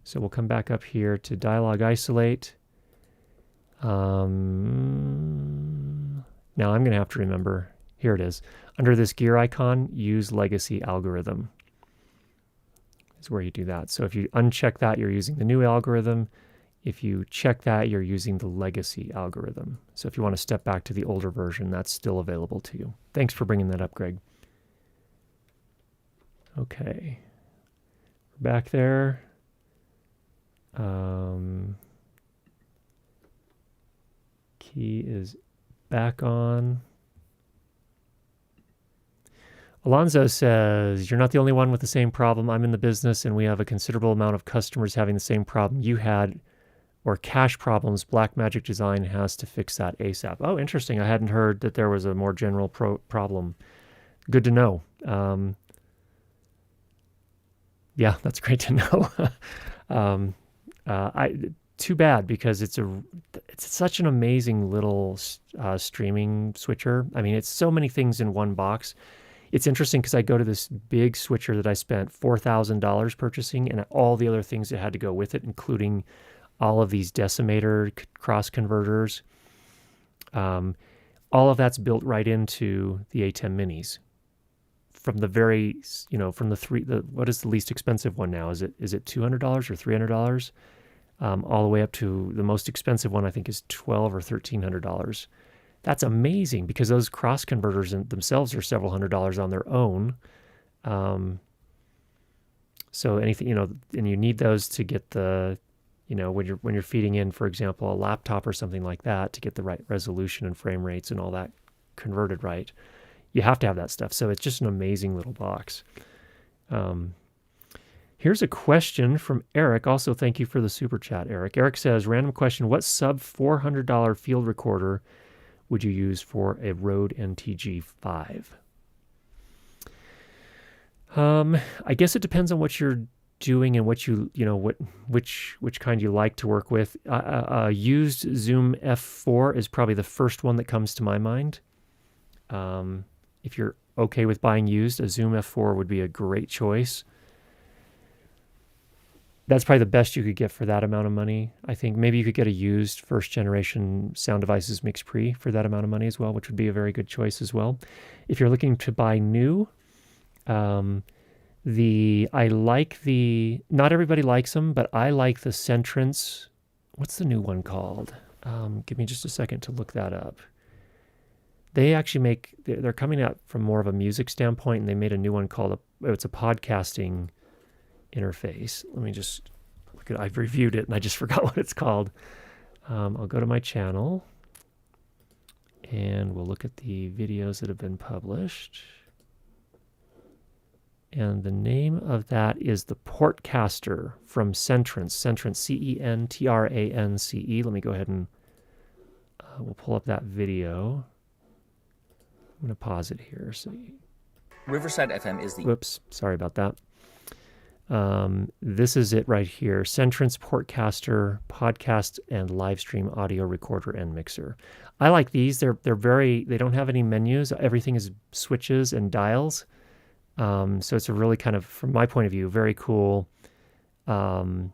So we'll come back up here to dialogue isolate. Now I'm going to have to remember. Here it is. Under this gear icon, use legacy algorithm. Is where you do that. So if you uncheck that, you're using the new algorithm. If you check that, you're using the legacy algorithm. So if you want to step back to the older version, that's still available to you. Thanks for bringing that up, Greg. Okay. We're back there. Key is back on. Alonzo says, you're not the only one with the same problem. I'm in the business and we have a considerable amount of customers having the same problem you had, or cache problems. Blackmagic Design has to fix that ASAP. Oh, interesting. I hadn't heard that there was a more general problem. Good to know. Yeah, that's great to know. Too bad, because it's such an amazing little streaming switcher. I mean, it's so many things in one box. It's interesting because I go to this big switcher that I spent $4,000 purchasing, and all the other things that had to go with it, including all of these decimator cross converters. All of that's built right into the A10 Minis. From the very, from what is the least expensive one now? Is it $200 or $300? All the way up to the most expensive one, I think, is $1,200 or $1,300. That's amazing, because those cross converters themselves are several $100s on their own. So anything, and you need those to get the, when you're feeding in, for example, a laptop or something like that, to get the right resolution and frame rates and all that converted right. You have to have that stuff. So it's just an amazing little box. Here's a question from Eric. Also, thank you for the super chat, Eric. Eric says, random question, what sub $400 field recorder would you use for a Rode NTG5? I guess it depends on what you're doing and what which kind you like to work with. Used Zoom F4 is probably the first one that comes to my mind. If you're okay with buying used, a Zoom F4 would be a great choice. That's probably the best you could get for that amount of money. I think maybe you could get a used first generation Sound Devices Mix Pre for that amount of money as well, which would be a very good choice as well. If you're looking to buy new, not everybody likes them, but I like the Centrance. What's the new one called? Give me just a second to look that up. They actually they're coming out from more of a music standpoint, and they made a new one called it's a podcasting interface. Let me just look at I've reviewed it and I just forgot what it's called. I'll go to my channel and we'll look at the videos that have been published. And the name of that is the Portcaster from Centrance. Centrance, C-E-N-T-R-A-N-C-E. Let me go ahead and we'll pull up that video. I'm going to pause it here. So Riverside FM is the... Whoops, sorry about that. This is it right here. Centrance Portcaster podcast and live stream audio recorder and mixer. I like these. They don't have any menus. Everything is switches and dials. So it's a really kind of, from my point of view, very cool, more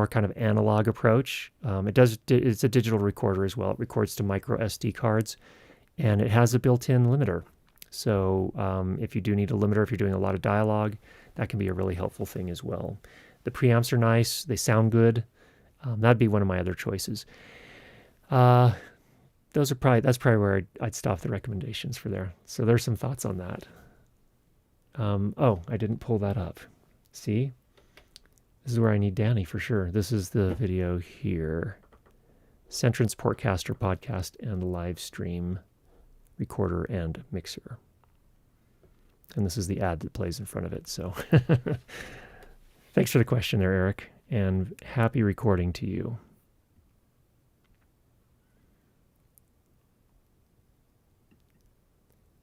kind of analog approach. It's a digital recorder as well. It records to micro SD cards, and it has a built-in limiter. So if you do need a limiter, if you're doing a lot of dialogue, that can be a really helpful thing as well. The preamps are nice. They sound good. That'd be one of my other choices. That's probably where I'd stop the recommendations for there. So there's some thoughts on that. I didn't pull that up. See? This is where I need Danny for sure. This is the video here. Centrance Portcaster podcast and live stream recorder and mixer. And this is the ad that plays in front of it. So thanks for the question there, Eric, and happy recording to you.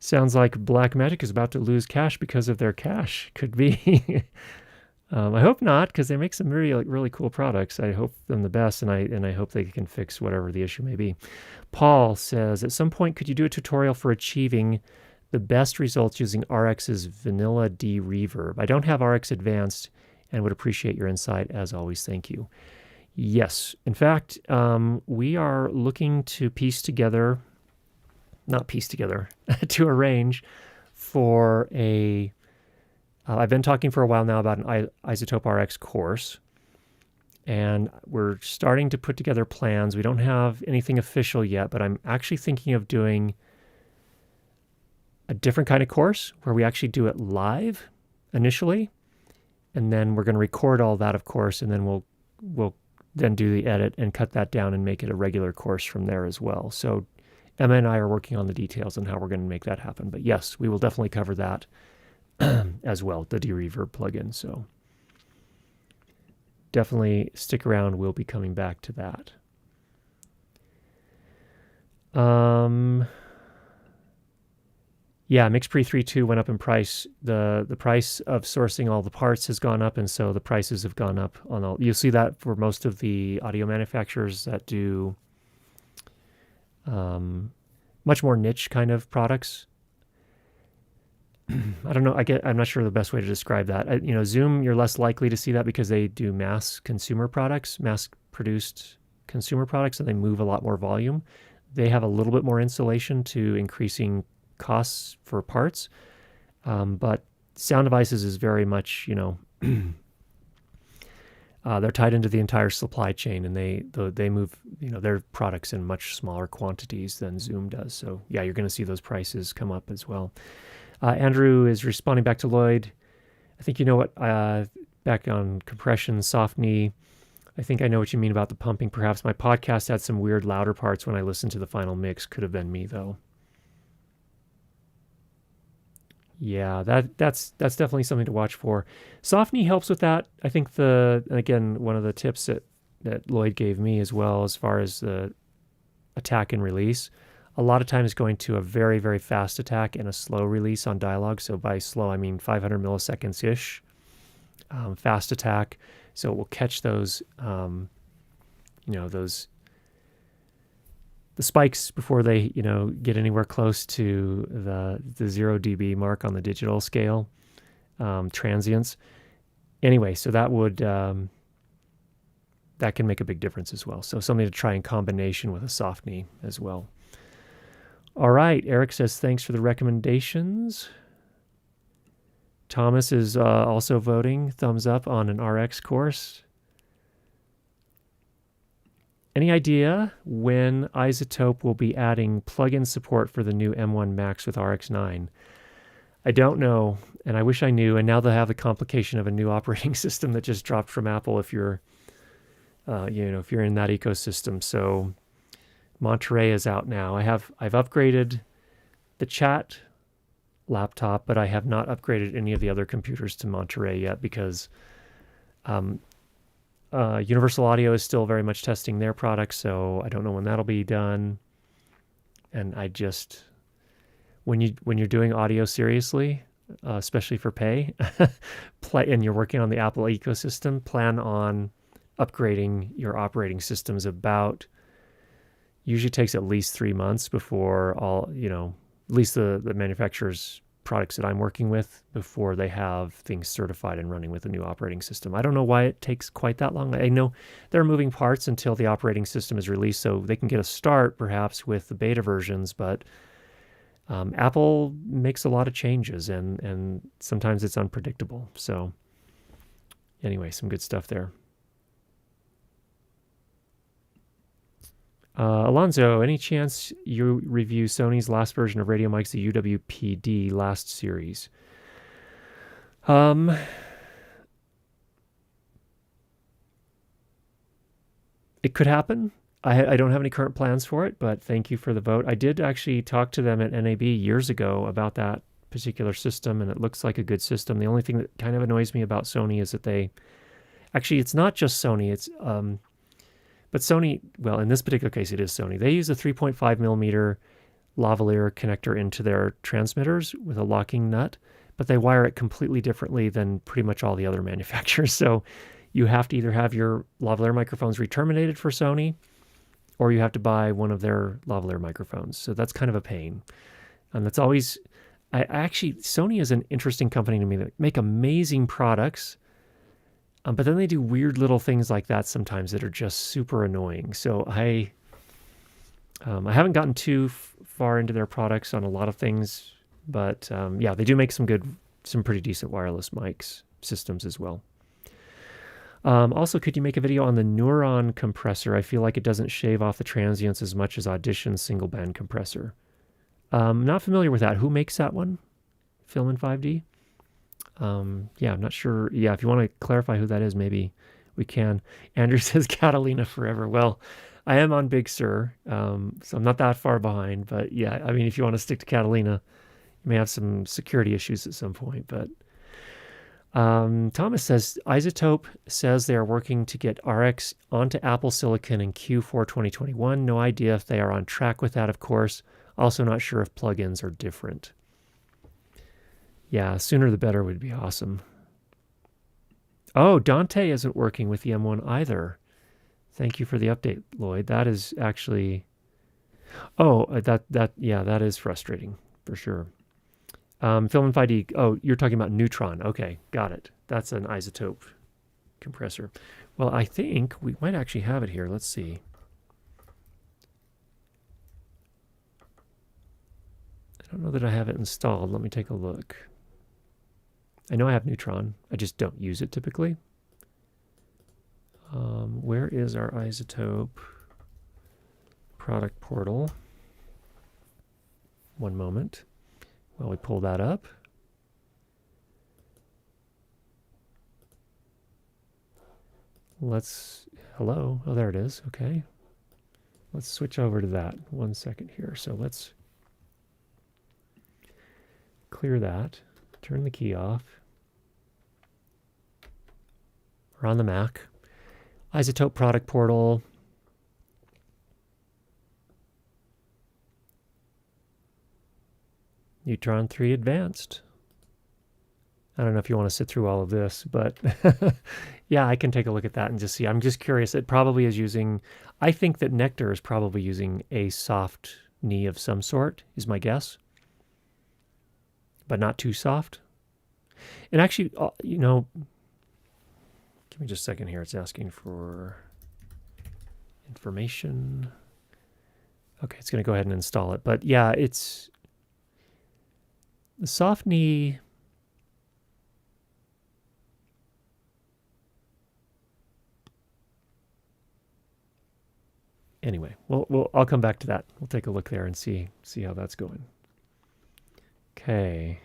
Sounds like Blackmagic is about to lose cash because of their cache. Could be. I hope not, because they make some really cool products. I hope them the best, and I hope they can fix whatever the issue may be. Paul says, at some point, could you do a tutorial for achieving the best results using RX's Vanilla D Reverb? I don't have RX Advanced and would appreciate your insight. As always, thank you. Yes. In fact, we are looking to to arrange for I've been talking for a while now about an Izotope RX course, and we're starting to put together plans. We don't have anything official yet, but I'm actually thinking of doing a different kind of course where we actually do it live initially, and then we're going to record all that, of course, and then we'll then do the edit and cut that down and make it a regular course from there as well. So Emma and I are working on the details on how we're going to make that happen. But yes, we will definitely cover that as well, the D-Reverb plugin. So definitely stick around. We'll be coming back to that. Yeah, MixPre 3.2 went up in price. The price of sourcing all the parts has gone up, and so the prices have gone up on all. You'll see that for most of the audio manufacturers that do much more niche kind of products. I don't know. I'm not sure the best way to describe that. Zoom, you're less likely to see that because they do mass-produced consumer products, and they move a lot more volume. They have a little bit more insulation to increasing costs for parts, but Sound Devices is very much, they're tied into the entire supply chain, and they move, their products in much smaller quantities than Zoom does. So yeah, you're going to see those prices come up as well. Andrew is responding back to Lloyd. I think you know what, back on compression, soft knee. I think I know what you mean about the pumping. Perhaps my podcast had some weird louder parts when I listened to the final mix. Could have been me though. Yeah, that's definitely something to watch for. Soft knee helps with that. I think one of the tips that Lloyd gave me as well, as far as attack and release. A lot of times going to a very, very fast attack and a slow release on dialogue. So by slow, I mean 500 milliseconds-ish. Fast attack. So it will catch those, those the spikes before they, get anywhere close to the 0 dB mark on the digital scale, transients. Anyway, so that would that can make a big difference as well. So something to try in combination with a soft knee as well. All right, Eric says thanks for the recommendations. Thomas is also voting thumbs up on an RX course. Any idea when Izotope will be adding plugin support for the new M1 Max with RX9? I don't know, and I wish I knew. And now they'll have the complication of a new operating system that just dropped from Apple if you're, if you're in that ecosystem. So Monterey is out now. I've upgraded the chat laptop, but I have not upgraded any of the other computers to Monterey yet because Universal Audio is still very much testing their products, so I don't know when that'll be done. And I just, when you're doing audio seriously, especially for pay, and you're working on the Apple ecosystem, plan on upgrading your operating systems usually takes at least 3 months before at least the manufacturer's products that I'm working with, before they have things certified and running with a new operating system. I don't know why it takes quite that long. I know there are moving parts until the operating system is released, so they can get a start perhaps with the beta versions, but Apple makes a lot of changes and sometimes it's unpredictable. So anyway, some good stuff there. Alonzo, any chance you review Sony's last version of radio mics, the UWPD last series? It could happen. I don't have any current plans for it, but thank you for the vote. I did actually talk to them at NAB years ago about that particular system, and it looks like a good system. The only thing that kind of annoys me about Sony is that it's not just Sony, but Sony, well, in this particular case, it is Sony. They use a 3.5 millimeter lavalier connector into their transmitters with a locking nut, but they wire it completely differently than pretty much all the other manufacturers. So you have to either have your lavalier microphones re-terminated for Sony, or you have to buy one of their lavalier microphones. So that's kind of a pain. And that's always, Sony is an interesting company to me. That make amazing products, but then they do weird little things like that sometimes that are just super annoying. So I haven't gotten too far into their products on a lot of things, but they do make some pretty decent wireless mics systems as well. Also, could you make a video on the Neuron compressor? I feel like it doesn't shave off the transients as much as Audition's single band compressor. Not familiar with that. Who makes that one? Film in 5D? I'm not sure. Yeah, if you want to clarify who that is, maybe we can. Andrew says Catalina forever. Well, I am on Big Sur, so I'm not that far behind. But yeah, I mean, if you want to stick to Catalina, you may have some security issues at some point. But Thomas says, Izotope says they are working to get RX onto Apple Silicon in Q4 2021. No idea if they are on track with that, of course. Also not sure if plugins are different. Yeah, sooner the better would be awesome. Oh, Dante isn't working with the M1 either. Thank you for the update, Lloyd. That is actually... that is frustrating, for sure. Film in 5D. Oh, you're talking about Neutron. Okay, got it. That's an Izotope compressor. Well, I think we might actually have it here. Let's see. I don't know that I have it installed. Let me take a look. I know I have Neutron. I just don't use it typically. Where is our Izotope product portal? One moment. While we pull that up. Hello. Oh, there it is. Okay. Let's switch over to that. 1 second here. So let's clear that. Turn the key off. We're on the Mac. Izotope product portal. Neutron 3 advanced. I don't know if you want to sit through all of this, but yeah, I can take a look at that and just see. I'm just curious. It probably is using, I think that Nectar is probably using a soft knee of some sort, is my guess, but not too soft. And actually, you know, give me just a second here. It's asking for information. Okay, it's going to go ahead and install it. But yeah, it's the soft knee. Anyway, I'll come back to that. We'll take a look there and see how that's going. Okay.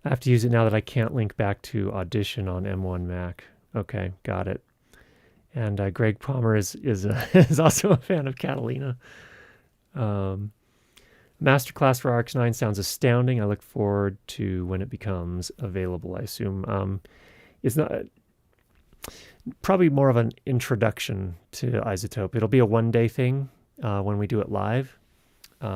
I have to use it now that I can't link back to Audition on M1 Mac. Okay, got it. And Greg Palmer is is also a fan of Catalina. Masterclass for RX9 sounds astounding. I look forward to when it becomes available. I assume it's not probably more of an introduction to Izotope. It'll be a one-day thing when we do it live.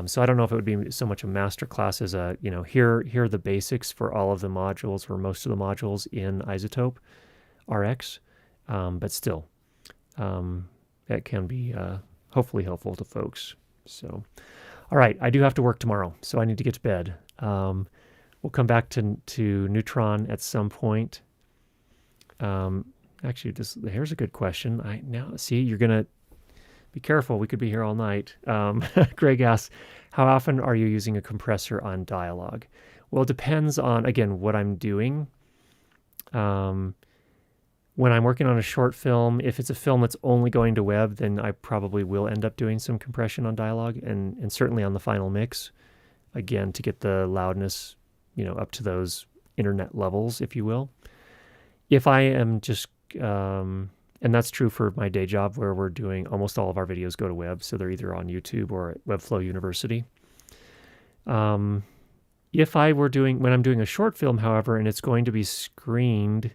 So I don't know if it would be so much a masterclass as a, you know, here are the basics for all of the modules or most of the modules in Izotope RX. But still, that can be hopefully helpful to folks. So, all right, I do have to work tomorrow, so I need to get to bed. We'll come back to Neutron at some point. Actually, here's a good question. Now see, you're gonna be careful. We could be here all night. Greg asks, how often are you using a compressor on Dialogue? Well, it depends on, again, what I'm doing. When I'm working on a short film, if it's a film that's only going to web, then I probably will end up doing some compression on Dialogue, and certainly on the final mix, again, to get the loudness, you know, up to those internet levels, if you will. If I am just, and that's true for my day job where we're doing almost all of our videos go to web, so they're either on YouTube or at Webflow University. If I were when I'm doing a short film, however, and it's going to be screened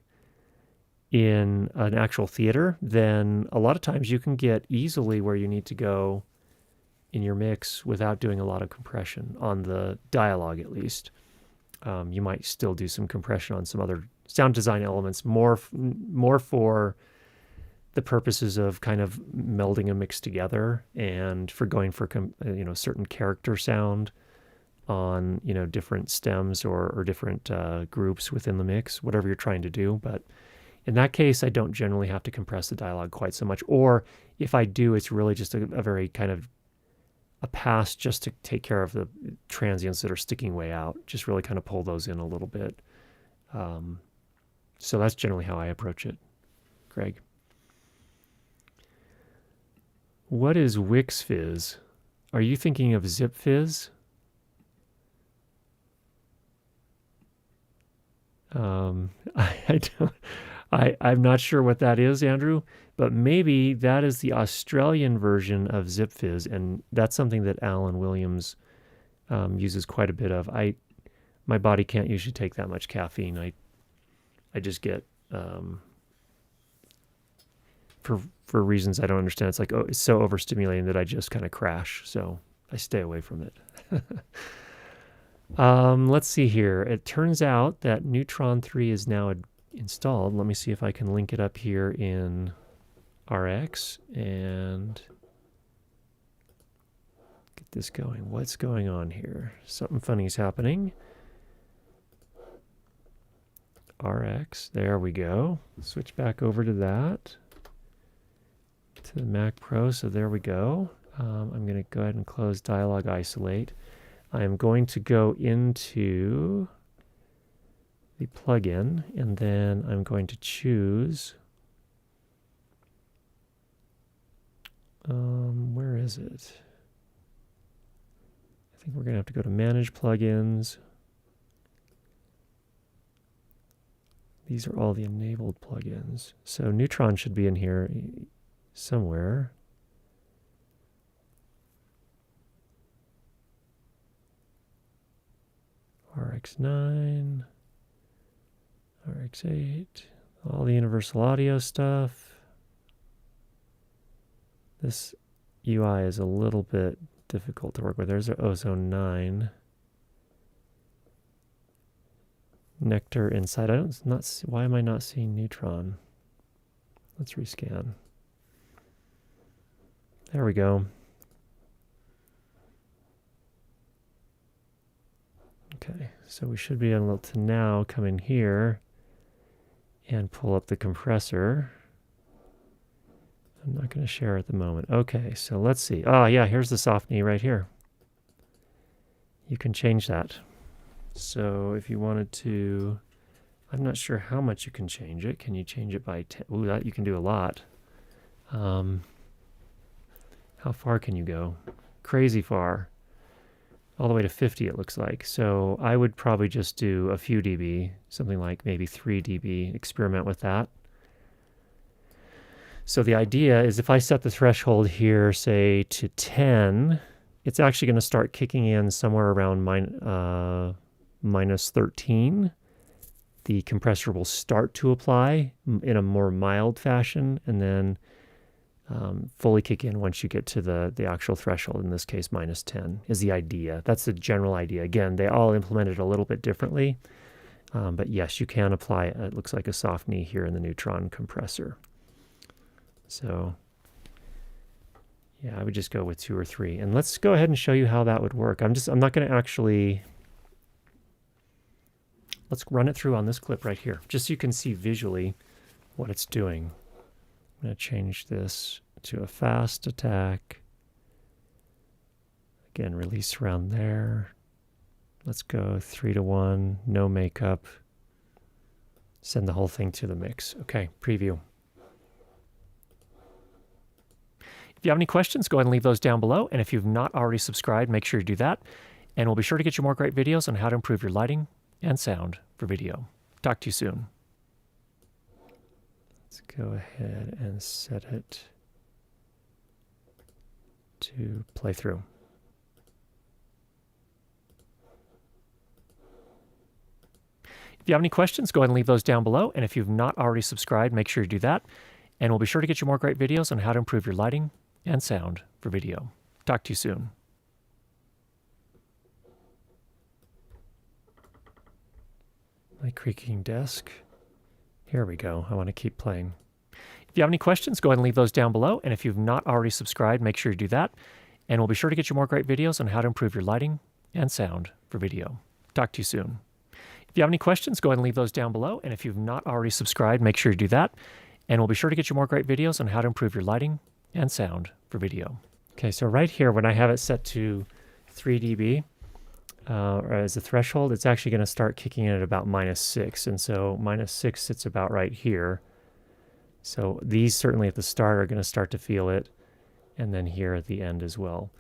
in an actual theater, then a lot of times you can get easily where you need to go in your mix without doing a lot of compression on the Dialogue, at least. You might still do some compression on some other sound design elements, more for the purposes of kind of melding a mix together and for going for certain character sound on different stems or different groups within the mix, whatever you're trying to do. But in that case, I don't generally have to compress the Dialogue quite so much. Or if I do, it's really just a very kind of a pass just to take care of the transients that are sticking way out. Just really kind of pull those in a little bit. So that's generally how I approach it. Greg. What is Wix Fizz? Are you thinking of Zip Fizz? I don't. I'm not sure what that is, Andrew, but maybe that is the Australian version of Zip Fizz, and that's something that Alan Williams uses quite a bit of. My body can't usually take that much caffeine. I just get for reasons I don't understand. It's like, oh, it's so overstimulating that I just kind of crash. So I stay away from it. Let's see here. It turns out that Neutron 3 is now installed. Let me see if I can link it up here in RX and get this going. What's going on here? Something funny is happening. RX, there we go. Switch back over to that, to the Mac Pro. So there we go. I'm going to go ahead and close Dialogue Isolate. I am going to go into the plugin, and then I'm going to choose, where is it? I think we're going to have to go to Manage Plugins. These are all the enabled plugins. So Neutron should be in here somewhere. RX9, RX8, all the universal audio stuff. This UI is a little bit difficult to work with. There's our ozone 9. Nectar inside. I don't not see, why am I not seeing neutron? Let's rescan. There we go. Okay, so we should be able to now come in here and pull up the compressor. I'm not going to share at the moment. Okay, so let's see. Oh yeah, here's the soft knee right here. You can change that. So if you wanted to, I'm not sure how much you can change it. Can you change it by 10? Ooh, that you can do a lot. How far can you go? Crazy far. All the way to 50 it looks like. So I would probably just do a few dB, something like maybe 3 dB, experiment with that. So the idea is if I set the threshold here, say to 10, it's actually going to start kicking in somewhere around minus 13. The compressor will start to apply in a more mild fashion and then fully kick in once you get to the actual threshold. In this case, minus 10 is the idea. That's the general idea. Again, they all implemented a little bit differently. But yes, you can apply, it looks like a soft knee here in the neutron compressor. So yeah, I would just go with 2 or 3. And let's go ahead and show you how that would work. I'm not going to actually, let's run it through on this clip right here, just so you can see visually what it's doing. I'm going to change this to a fast attack. Again, release around there. Let's go 3 to 1, no makeup. Send the whole thing to the mix. Okay, preview. If you have any questions, go ahead and leave those down below. And if you've not already subscribed, make sure you do that. And we'll be sure to get you more great videos on how to improve your lighting and sound for video. Talk to you soon. Let's go ahead and set it to play through. If you have any questions, go ahead and leave those down below. And if you've not already subscribed, make sure you do that. And we'll be sure to get you more great videos on how to improve your lighting and sound for video. Talk to you soon. My creaking desk. Here we go. I want to keep playing. If you have any questions, go ahead and leave those down below. And if you've not already subscribed, make sure you do that. And we'll be sure to get you more great videos on how to improve your lighting and sound for video. Talk to you soon. If you have any questions, go ahead and leave those down below. And if you've not already subscribed, make sure you do that. And we'll be sure to get you more great videos on how to improve your lighting and sound for video. Okay, so right here, when I have it set to 3 dB or as a threshold, it's actually going to start kicking in at about minus 6. And so minus 6 sits about right here. So these certainly at the start are going to start to feel it, and then here at the end as well.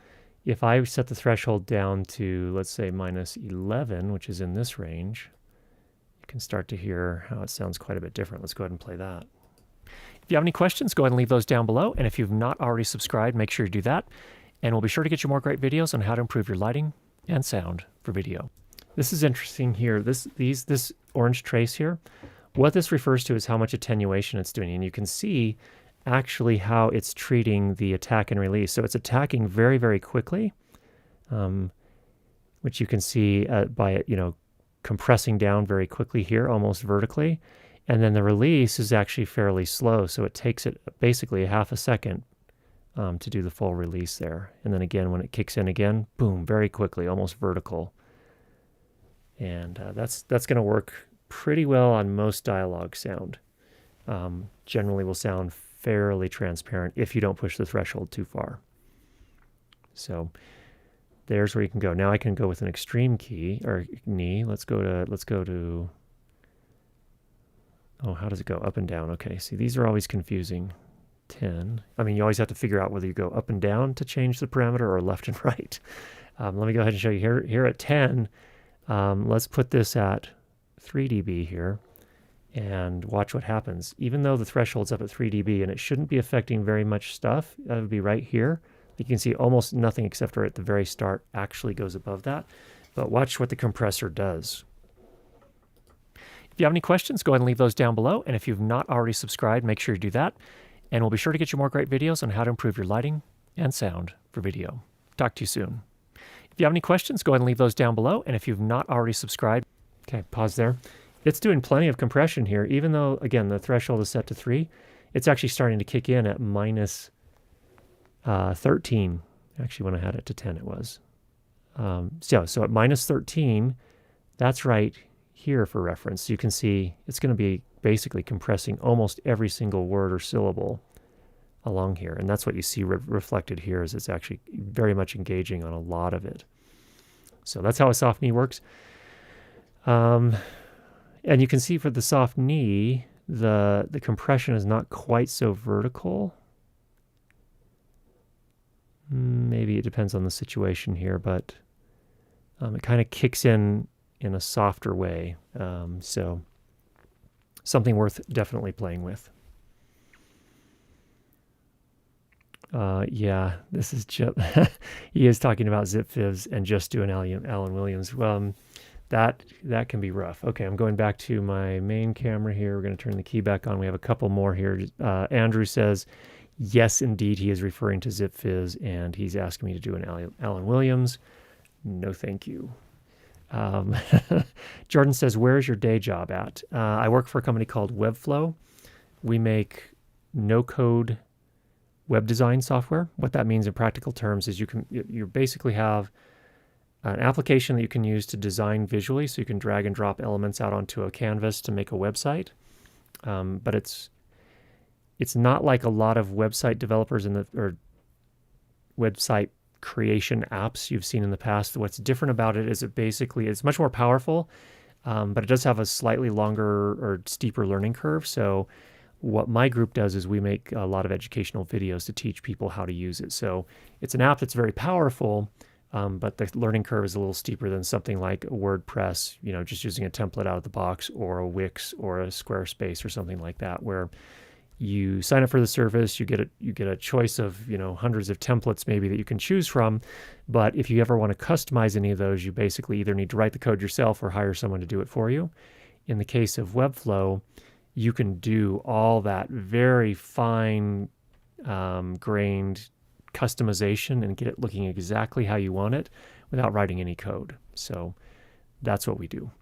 If I set the threshold down to, let's say, minus 11, which is in this range, you can start to hear how it sounds quite a bit different. Let's go ahead and play that. If you have any questions, go ahead and leave those down below. And if you've not already subscribed, make sure you do that. And we'll be sure to get you more great videos on how to improve your lighting and sound for video. This is interesting here. This orange trace here, what this refers to is how much attenuation it's doing. And you can see actually how it's treating the attack and release. So it's attacking very, very quickly, which you can see by it, compressing down very quickly here, almost vertically. And then the release is actually fairly slow. So it takes it basically a half a second to do the full release there. And then again, when it kicks in again, boom, very quickly, almost vertical. And that's going to work pretty well on most dialogue sound. Generally will sound fairly transparent if you don't push the threshold too far. So there's where you can go. Now I can go with an extreme key or knee. Let's go to oh, how does it go? Up and down. Okay, see, these are always confusing. 10. I mean, you always have to figure out whether you go up and down to change the parameter or left and right. Let me go ahead and show you here at 10. Let's put this at 3 dB here and watch what happens. Even though the threshold's up at 3 dB and it shouldn't be affecting very much stuff, that would be right here. You can see almost nothing except for at the very start actually goes above that. But watch what the compressor does. If you have any questions, go ahead and leave those down below. And if you've not already subscribed, make sure you do that. And we'll be sure to get you more great videos on how to improve your lighting and sound for video. Talk to you soon. If you have any questions, go ahead and leave those down below. And if you've not already subscribed, okay, pause there. It's doing plenty of compression here, even though, again, the threshold is set to 3. It's actually starting to kick in at minus 13. Actually, when I had it to 10, it was. So at minus 13, that's right here for reference. So you can see it's going to be basically compressing almost every single word or syllable along here. And that's what you see reflected here, is it's actually very much engaging on a lot of it. So that's how a soft knee works. And you can see for the soft knee, the compression is not quite so vertical. Maybe it depends on the situation here, but it kind of kicks in a softer way. So something worth definitely playing with. Yeah, this is just, he is talking about zip fibs and just doing Alan Williams. That can be rough. Okay, I'm going back to my main camera here. We're going to turn the key back on. We have a couple more here. Andrew says, yes, indeed, he is referring to Zip Fizz, and he's asking me to do an Alan Williams. No, thank you. Jordan says, where's your day job at? I work for a company called Webflow. We make no-code web design software. What that means in practical terms is you basically have an application that you can use to design visually, so you can drag and drop elements out onto a canvas to make a website. But it's not like a lot of website developers or website creation apps you've seen in the past. What's different about it is it's much more powerful, but it does have a slightly longer or steeper learning curve. So what my group does is we make a lot of educational videos to teach people how to use it. So it's an app that's very powerful, but the learning curve is a little steeper than something like a WordPress, just using a template out of the box, or a Wix or a Squarespace or something like that, where you sign up for the service, you get a choice of hundreds of templates maybe that you can choose from. But if you ever want to customize any of those, you basically either need to write the code yourself or hire someone to do it for you. In the case of Webflow, you can do all that very fine grained customization and get it looking exactly how you want it without writing any code. So that's what we do.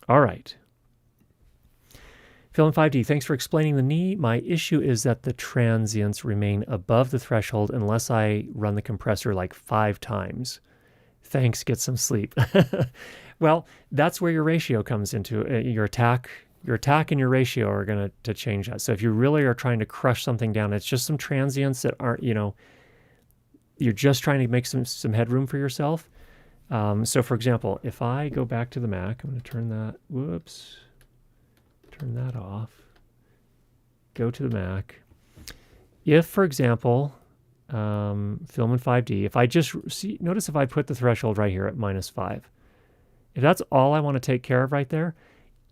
All right. Phil in 5D, thanks for explaining the knee. My issue is that the transients remain above the threshold unless I run the compressor like 5 times. Thanks, get some sleep. Well, that's where your ratio comes into your attack. Your attack and your ratio are going to change that. So if you really are trying to crush something down, it's just some transients that aren't, you're just trying to make some headroom for yourself. So for example, if I go back to the Mac, I'm going to turn that off, go to the Mac. If, for example, Film in 5D, if I just notice if I put the threshold right here at -5, if that's all I want to take care of right there,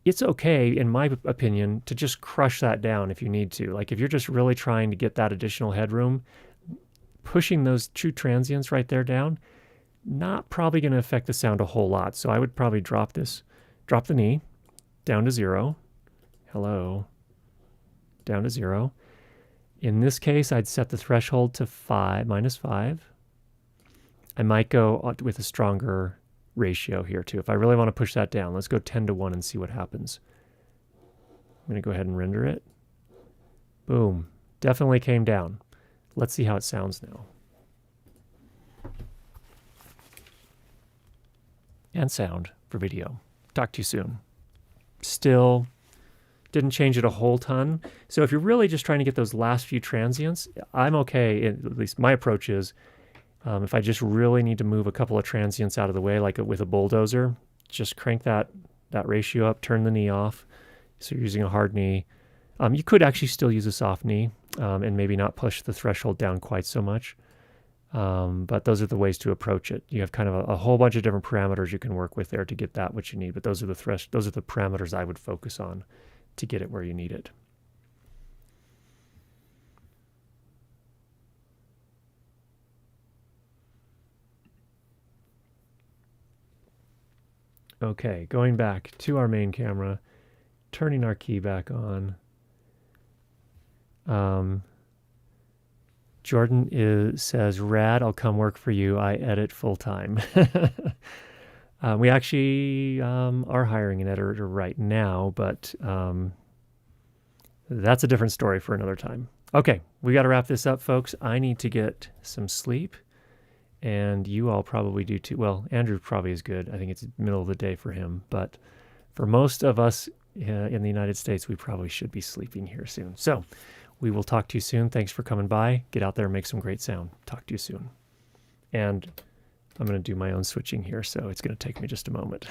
it's okay, in my opinion, to just crush that down if you need to. Like if you're just really trying to get that additional headroom, pushing those 2 transients right there down, not probably going to affect the sound a whole lot. So I would probably drop the knee down to 0. Hello. Down to 0. In this case, I'd set the threshold to -5. I might go with a stronger ratio here too. If I really want to push that down, let's go 10-1 and see what happens. I'm going to go ahead and render it. Boom. Definitely came down. Let's see how it sounds now. And sound for video. Talk to you soon. Still didn't change it a whole ton. So if you're really just trying to get those last few transients, I'm okay. At least my approach is, if I just really need to move a couple of transients out of the way, like with a bulldozer, just crank that ratio up, turn the knee off. So you're using a hard knee. You could actually still use a soft knee and maybe not push the threshold down quite so much. But those are the ways to approach it. You have kind of a whole bunch of different parameters you can work with there to get that what you need. But those are the parameters I would focus on to get it where you need it. Okay, going back to our main camera, turning our key back on. Jordan says, "Rad, I'll come work for you. I edit full time." We actually are hiring an editor right now, but that's a different story for another time. Okay, we got to wrap this up, folks. I need to get some sleep, and you all probably do too. Well, Andrew probably is good. I think it's middle of the day for him, but for most of us in the United States, we probably should be sleeping here soon. So we will talk to you soon. Thanks for coming by. Get out there and make some great sound. Talk to you soon. And I'm going to do my own switching here, so it's going to take me just a moment.